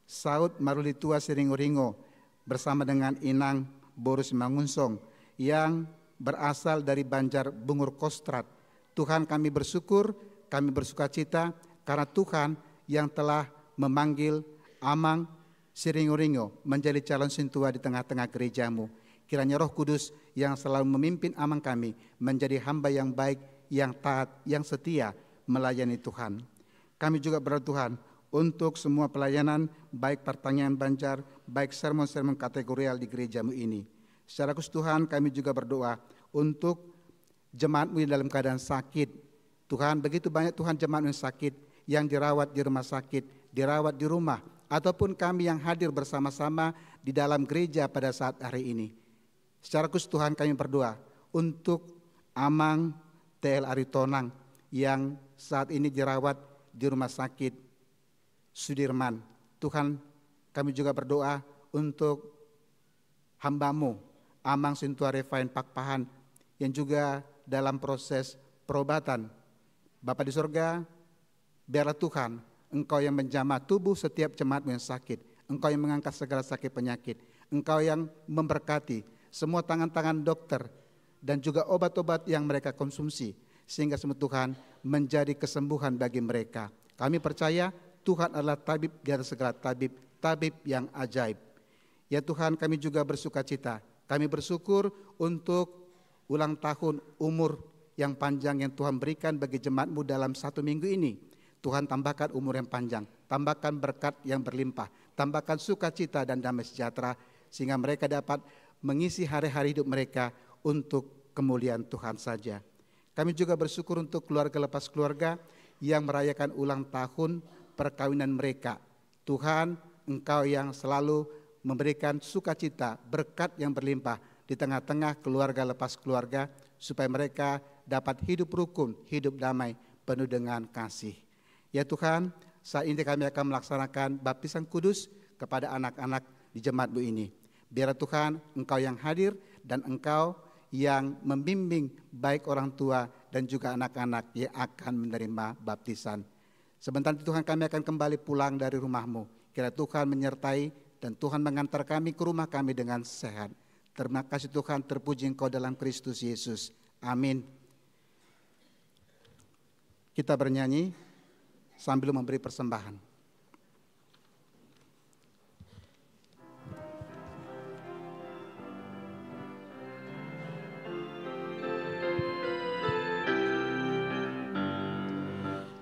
S5: Saud Marulitua Siringo-ringo bersama dengan Inang Boru Mangunsong yang berasal dari Banjar Bungur Kostrat. Tuhan, kami bersyukur, kami bersuka cita karena Tuhan yang telah memanggil Amang Siringo-ringo menjadi calon sintua di tengah-tengah gereja-Mu. Kiranya Roh Kudus yang selalu memimpin Amang kami menjadi hamba yang baik, yang taat, yang setia melayani Tuhan. Kami juga berdoa Tuhan untuk semua pelayanan, baik pertanyaan Banjar, baik sermon-sermon kategorial di gereja-Mu ini. Secara khusus Tuhan, kami juga berdoa untuk jemaat-Mu yang dalam keadaan sakit. Tuhan, begitu banyak Tuhan jemaat yang sakit, yang dirawat di rumah sakit, dirawat di rumah, ataupun kami yang hadir bersama-sama di dalam gereja pada saat hari ini. Secara khusus Tuhan kami berdoa untuk Amang TL Aritonang yang saat ini dirawat di rumah sakit Sudirman. Tuhan, kami juga berdoa untuk hamba-Mu Amang Sintua Refain Pakpahan yang juga dalam proses perobatan. Bapa di surga, biarlah Tuhan Engkau yang menjamah tubuh setiap jemaat-Mu yang sakit, Engkau yang mengangkat segala sakit penyakit, Engkau yang memberkati semua tangan-tangan dokter dan juga obat-obat yang mereka konsumsi, sehingga semua Tuhan menjadi kesembuhan bagi mereka. Kami percaya Tuhan adalah tabib di atas segala tabib, tabib yang ajaib. Ya Tuhan, kami juga bersuka cita, kami bersyukur untuk ulang tahun umur yang panjang yang Tuhan berikan bagi jemaat-Mu dalam 1 minggu ini. Tuhan tambahkan umur yang panjang, tambahkan berkat yang berlimpah, tambahkan sukacita dan damai sejahtera, sehingga mereka dapat mengisi hari-hari hidup mereka untuk kemuliaan Tuhan saja. Kami juga bersyukur untuk keluarga lepas keluarga yang merayakan ulang tahun perkawinan mereka. Tuhan, Engkau yang selalu memberikan sukacita, berkat yang berlimpah di tengah-tengah keluarga lepas keluarga, supaya mereka dapat hidup rukun, hidup damai, penuh dengan kasih. Ya Tuhan, saat ini kami akan melaksanakan baptisan kudus kepada anak-anak di jemaat-Mu ini. Biarlah Tuhan Engkau yang hadir dan Engkau yang membimbing baik orang tua dan juga anak-anak yang akan menerima baptisan. Sebentar itu Tuhan, kami akan kembali pulang dari rumah-Mu. Kiranya Tuhan menyertai dan Tuhan mengantar kami ke rumah kami dengan sehat. Terima kasih Tuhan, terpuji Engkau dalam Kristus Yesus. Amin. Kita bernyanyi sambil memberi persembahan.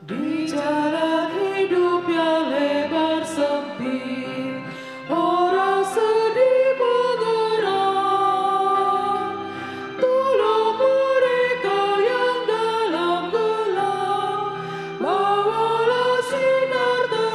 S2: Di jalan hidup yang lebar sempit, orang sedih bergerak. Tolong mereka yang dalam gelap, bawalah sinar terang.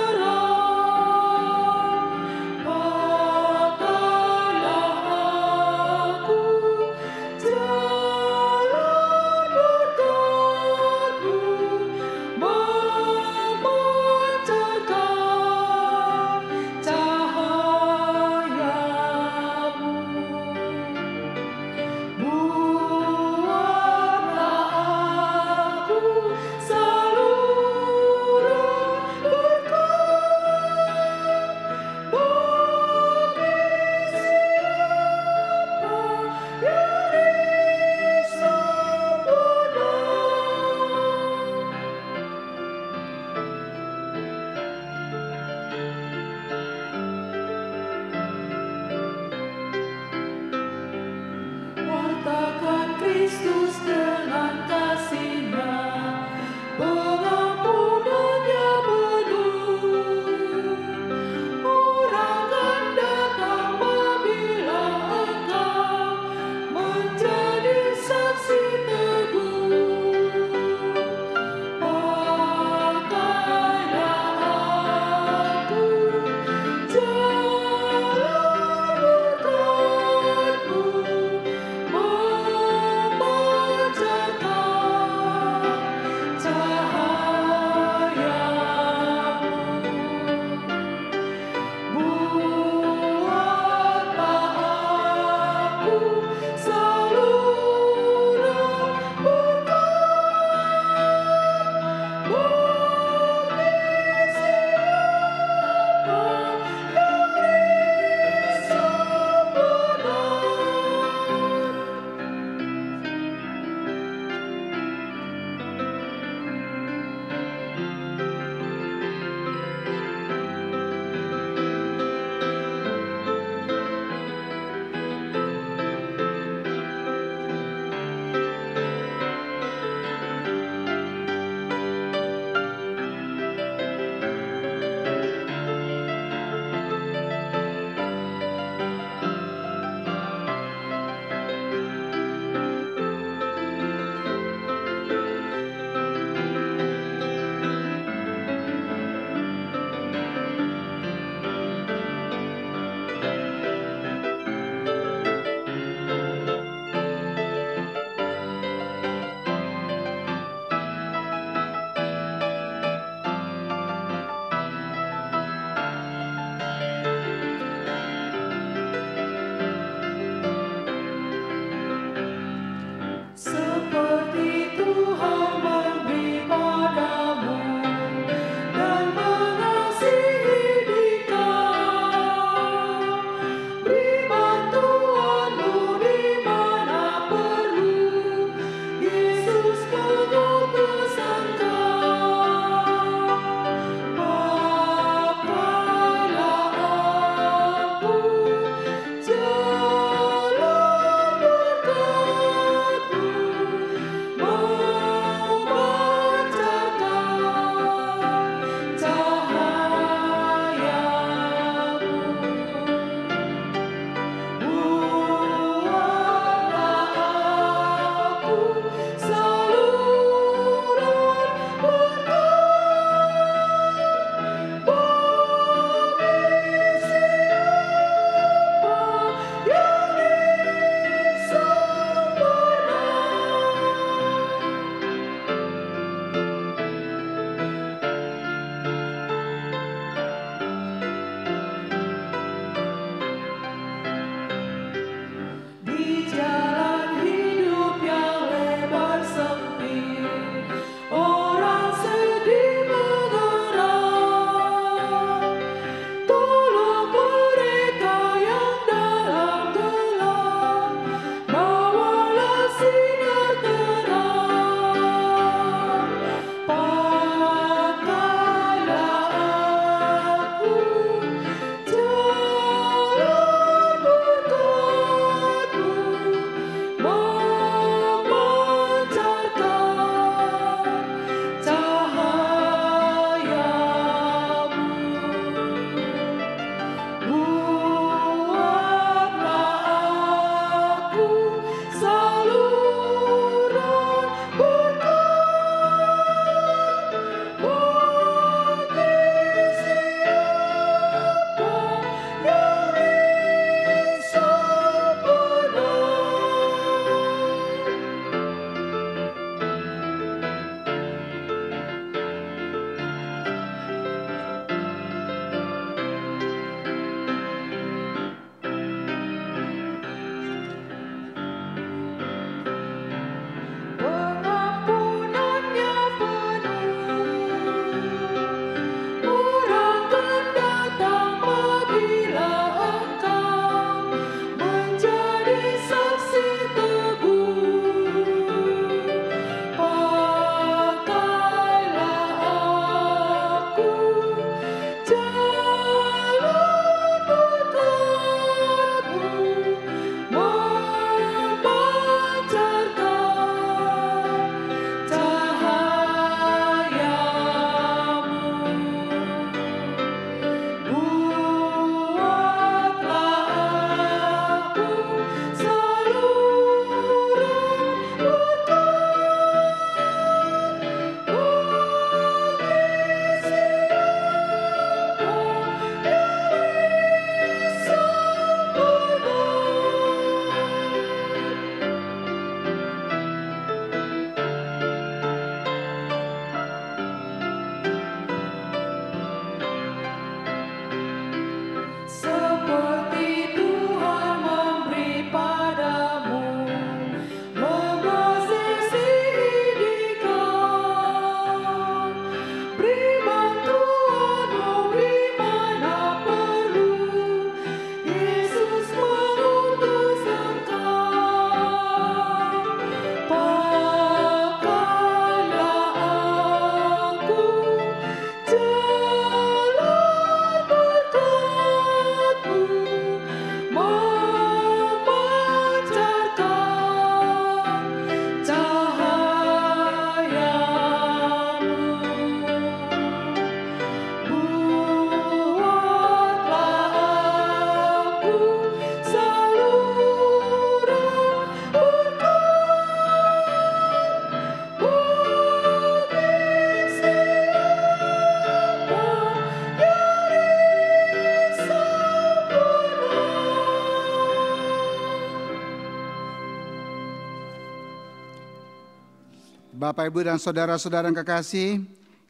S5: Bapak, Ibu, dan saudara-saudara yang kekasih,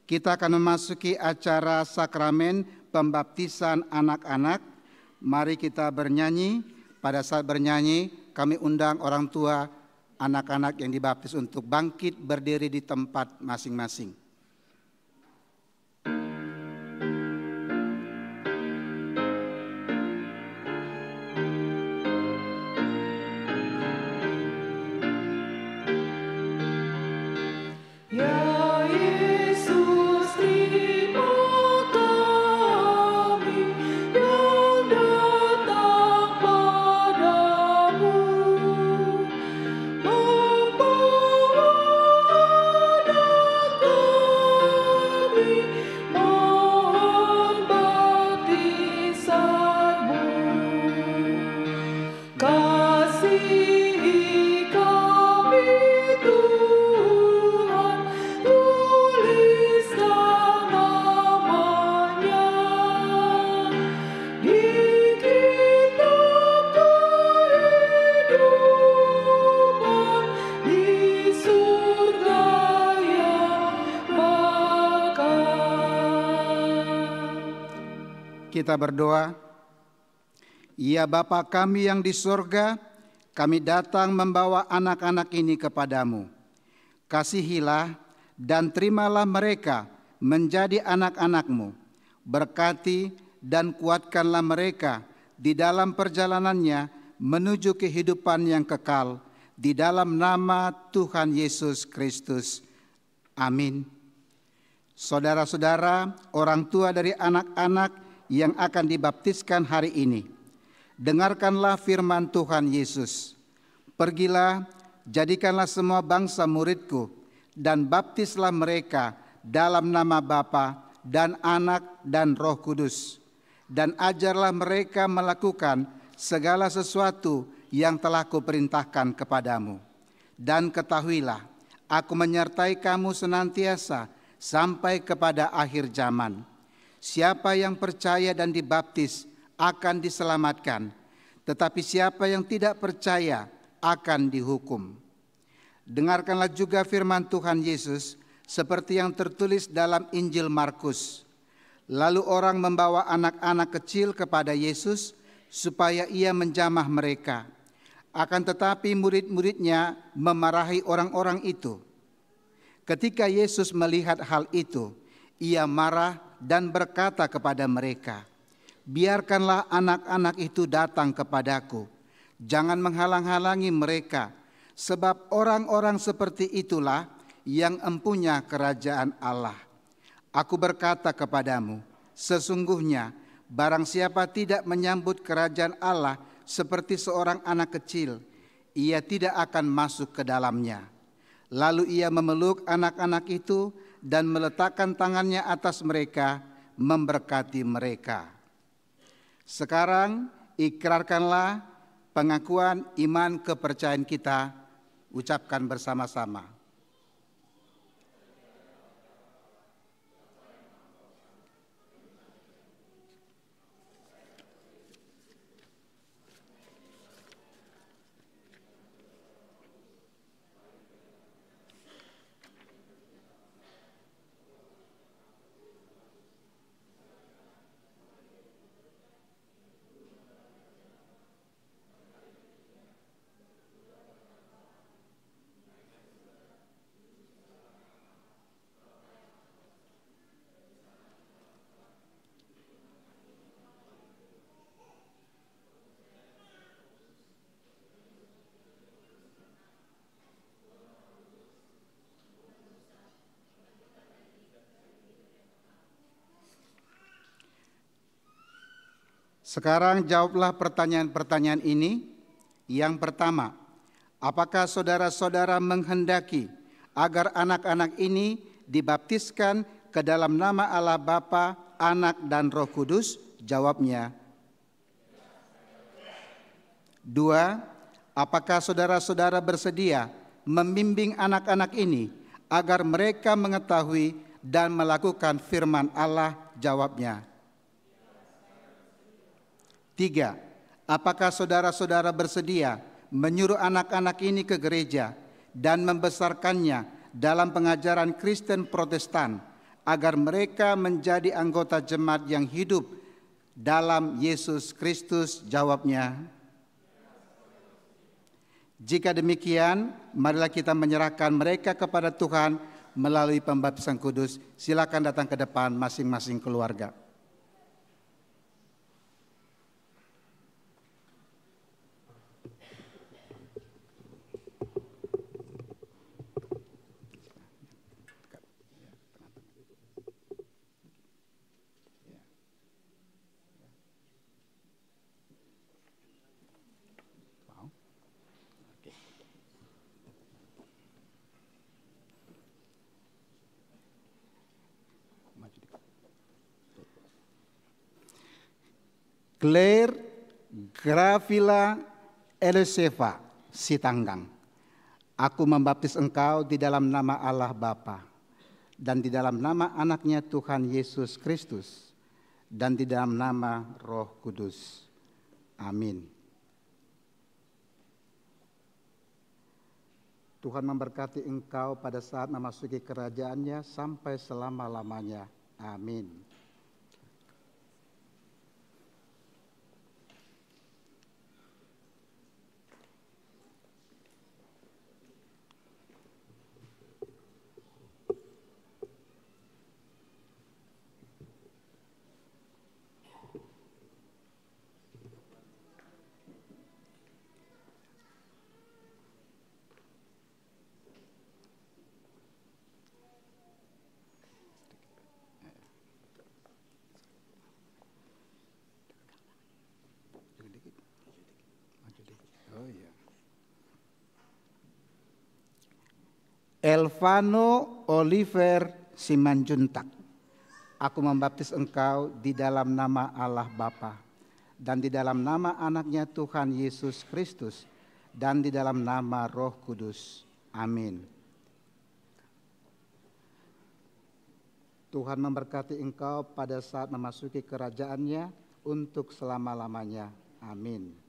S5: kita akan memasuki acara sakramen pembaptisan anak-anak. Mari kita bernyanyi. Pada saat bernyanyi, kami undang orang tua anak-anak yang dibaptis untuk bangkit berdiri di tempat masing-masing. Kita berdoa. Ya Bapa kami yang di surga, kami datang membawa anak-anak ini kepadamu. Kasihilah dan terimalah mereka menjadi anak-anak-Mu. Berkati dan kuatkanlah mereka di dalam perjalanannya menuju kehidupan yang kekal. Di dalam nama Tuhan Yesus Kristus. Amin. Saudara-saudara, orang tua dari anak-anak yang akan dibaptiskan hari ini, dengarkanlah firman Tuhan Yesus. Pergilah, jadikanlah semua bangsa muridku, dan baptislah mereka dalam nama Bapa dan Anak dan Roh Kudus. Dan ajarlah mereka melakukan segala sesuatu yang telah kuperintahkan kepadamu. Dan ketahuilah, aku menyertai kamu senantiasa sampai kepada akhir zaman. Siapa yang percaya dan dibaptis akan diselamatkan, tetapi siapa yang tidak percaya akan dihukum. Dengarkanlah juga firman Tuhan Yesus seperti yang tertulis dalam Injil Markus. Lalu orang membawa anak-anak kecil kepada Yesus supaya ia menjamah mereka. Akan tetapi murid-muridnya memarahi orang-orang itu. Ketika Yesus melihat hal itu, ia marah dan berkata kepada mereka, biarkanlah anak-anak itu datang kepadaku. Jangan menghalang-halangi mereka, sebab orang-orang seperti itulah yang empunya kerajaan Allah. Aku berkata kepadamu, sesungguhnya barang siapa tidak menyambut kerajaan Allah seperti seorang anak kecil, ia tidak akan masuk ke dalamnya. Lalu ia memeluk anak-anak itu dan meletakkan tangannya atas mereka, memberkati mereka. Sekarang ikrarkanlah pengakuan iman kepercayaan kita, ucapkan bersama-sama. Sekarang jawablah pertanyaan-pertanyaan ini. Yang pertama, apakah saudara-saudara menghendaki agar anak-anak ini dibaptiskan ke dalam nama Allah Bapa, Anak, dan Roh Kudus? Jawabnya. 2. Apakah saudara-saudara bersedia membimbing anak-anak ini agar mereka mengetahui dan melakukan firman Allah? Jawabnya. 3. Apakah saudara-saudara bersedia menyuruh anak-anak ini ke gereja dan membesarkannya dalam pengajaran Kristen Protestan agar mereka menjadi anggota jemaat yang hidup dalam Yesus Kristus? Jawabnya, jika demikian, marilah kita menyerahkan mereka kepada Tuhan melalui pembaptisan kudus. Silakan datang ke depan masing-masing keluarga. Claire Gravila Eliseva Sitanggang, aku membaptis engkau di dalam nama Allah Bapa dan di dalam nama anaknya Tuhan Yesus Kristus dan di dalam nama Roh Kudus. Amin. Tuhan memberkati engkau pada saat memasuki kerajaannya sampai selama-lamanya. Amin. Elvano Oliver Simanjuntak, aku membaptis engkau di dalam nama Allah Bapa dan di dalam nama anaknya Tuhan Yesus Kristus dan di dalam nama Roh Kudus. Amin. Tuhan memberkati engkau pada saat memasuki kerajaannya untuk selama-lamanya. Amin.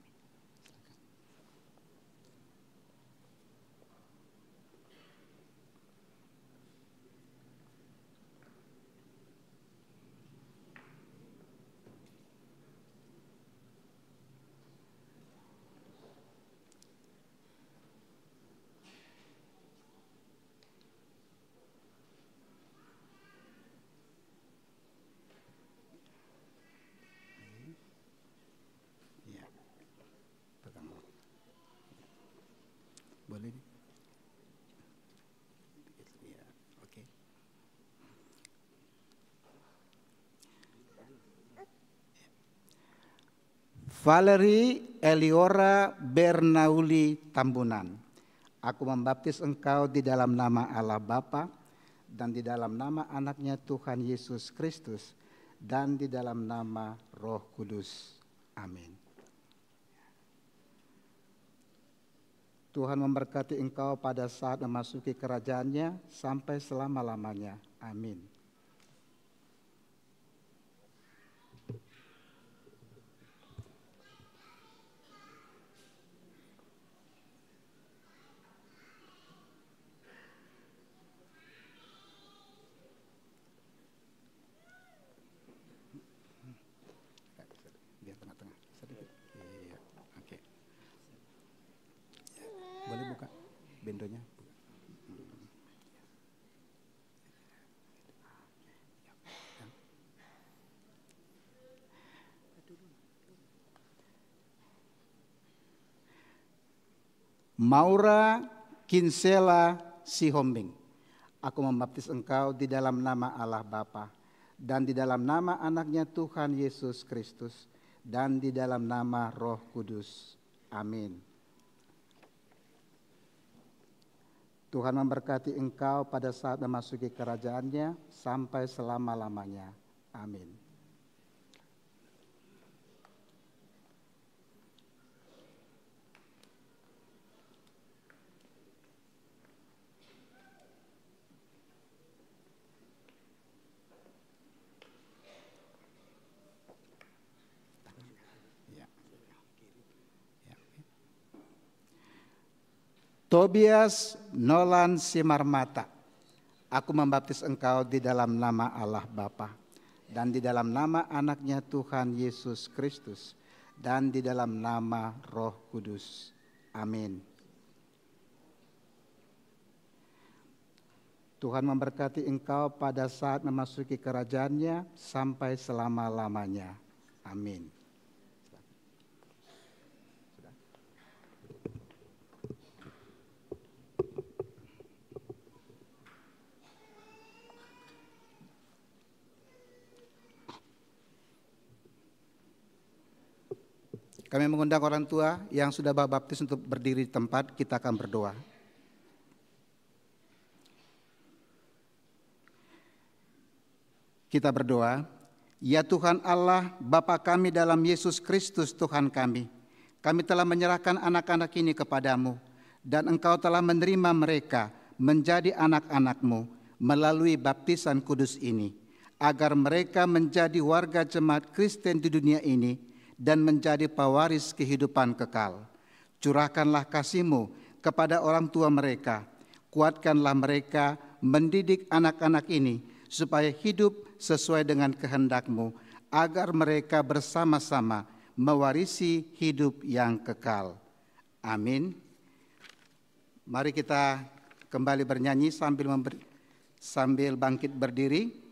S5: Boleh? Ya, oke. Valerie Eliora Bernauli Tambunan, aku membaptis engkau di dalam nama Allah Bapa dan di dalam nama anaknya Tuhan Yesus Kristus dan di dalam nama Roh Kudus. Amin. Tuhan memberkati engkau pada saat memasuki kerajaannya sampai selama-lamanya. Amin. Di tengah-tengah sedikit. Iya, oke. Boleh buka bendonya? Maura Kinsela Sihombing, aku membaptis engkau di dalam nama Allah Bapa dan di dalam nama anaknya Tuhan Yesus Kristus dan di dalam nama Roh Kudus. Amin. Tuhan memberkati engkau pada saat memasuki kerajaannya sampai selama-lamanya. Amin. Tobias Nolan Simarmata, Aku membaptis engkau di dalam nama Allah Bapa, dan di dalam nama anaknya Tuhan Yesus Kristus, dan di dalam nama Roh Kudus. Amin. Tuhan memberkati engkau pada saat memasuki kerajaan-Nya sampai selama-lamanya. Amin. Kami mengundang orang tua yang sudah baptis untuk berdiri di tempat, kita akan berdoa. Kita berdoa, ya Tuhan Allah, Bapa kami dalam Yesus Kristus Tuhan kami telah menyerahkan anak-anak ini kepadamu, dan Engkau telah menerima mereka menjadi anak-anak-Mu melalui baptisan kudus ini, agar mereka menjadi warga jemaat Kristen di dunia ini dan menjadi pewaris kehidupan kekal. Curahkanlah kasih-Mu kepada orang tua mereka, kuatkanlah mereka mendidik anak-anak ini supaya hidup sesuai dengan kehendak-Mu, agar mereka bersama-sama mewarisi hidup yang kekal. Amin. Mari kita kembali bernyanyi sambil bangkit berdiri.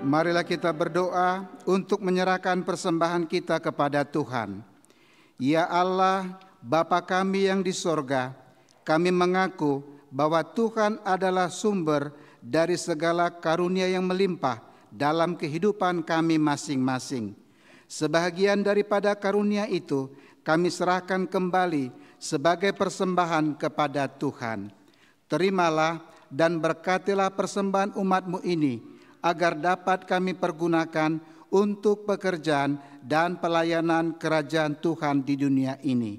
S5: Marilah kita berdoa untuk menyerahkan persembahan kita kepada Tuhan. Ya Allah, Bapa kami yang di sorga, kami mengaku bahwa Tuhan adalah sumber dari segala karunia yang melimpah dalam kehidupan kami masing-masing. Sebahagian daripada karunia itu kami serahkan kembali sebagai persembahan kepada Tuhan. Terimalah dan berkatilah persembahan umat-Mu ini, agar dapat kami pergunakan untuk pekerjaan dan pelayanan kerajaan Tuhan di dunia ini.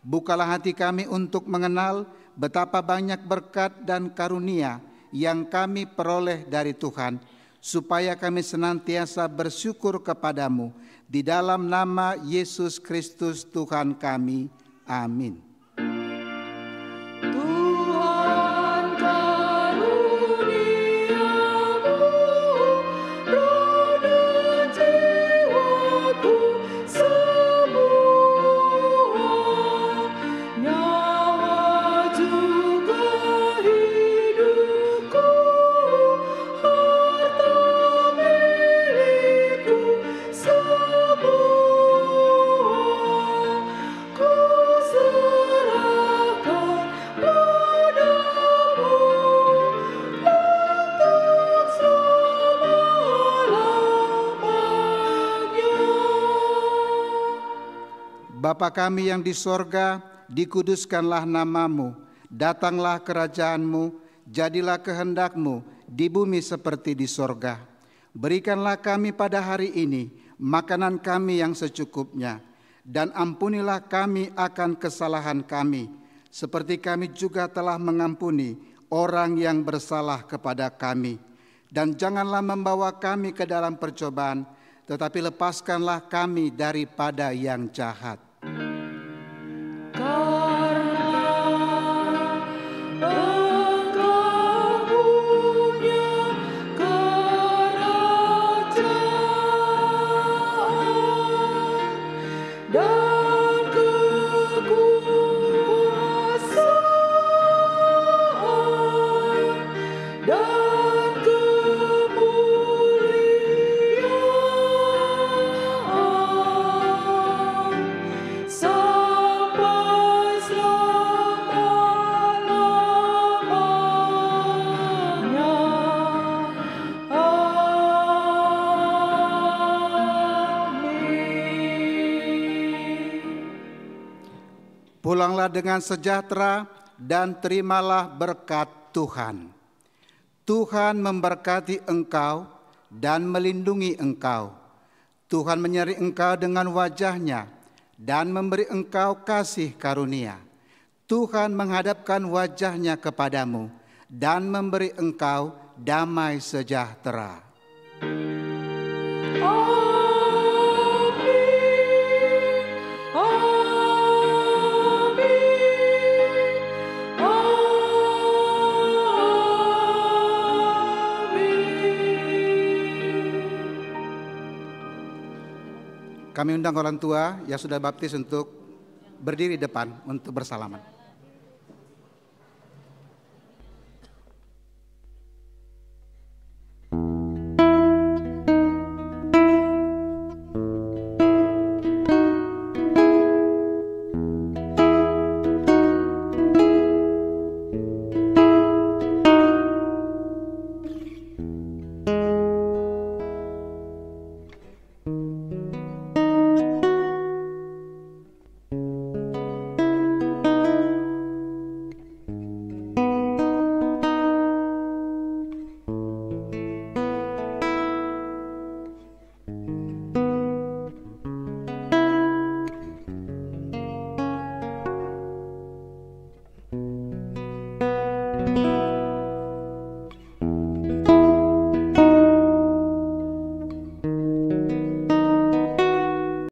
S5: Bukalah hati kami untuk mengenal betapa banyak berkat dan karunia yang kami peroleh dari Tuhan, supaya kami senantiasa bersyukur kepadamu. Di dalam nama Yesus Kristus Tuhan kami. Amin. Bapa kami yang di sorga, dikuduskanlah nama-Mu, datanglah kerajaan-Mu, jadilah kehendak-Mu di bumi seperti di sorga. Berikanlah kami pada hari ini makanan kami yang secukupnya, dan ampunilah kami akan kesalahan kami, seperti kami juga telah mengampuni orang yang bersalah kepada kami. Dan janganlah membawa kami ke dalam percobaan, tetapi lepaskanlah kami daripada yang jahat.
S2: Engkau punya dan kekuasaan dan kemuliaan sampai selama-lamanya.
S5: Pulanglah dengan sejahtera dan terimalah berkat Tuhan. Tuhan memberkati engkau dan melindungi engkau. Tuhan menyeri engkau dengan wajah-Nya dan memberi engkau kasih karunia. Tuhan menghadapkan wajah-Nya kepadamu dan memberi engkau damai sejahtera. Kami undang orang tua yang sudah baptis untuk berdiri depan untuk bersalaman.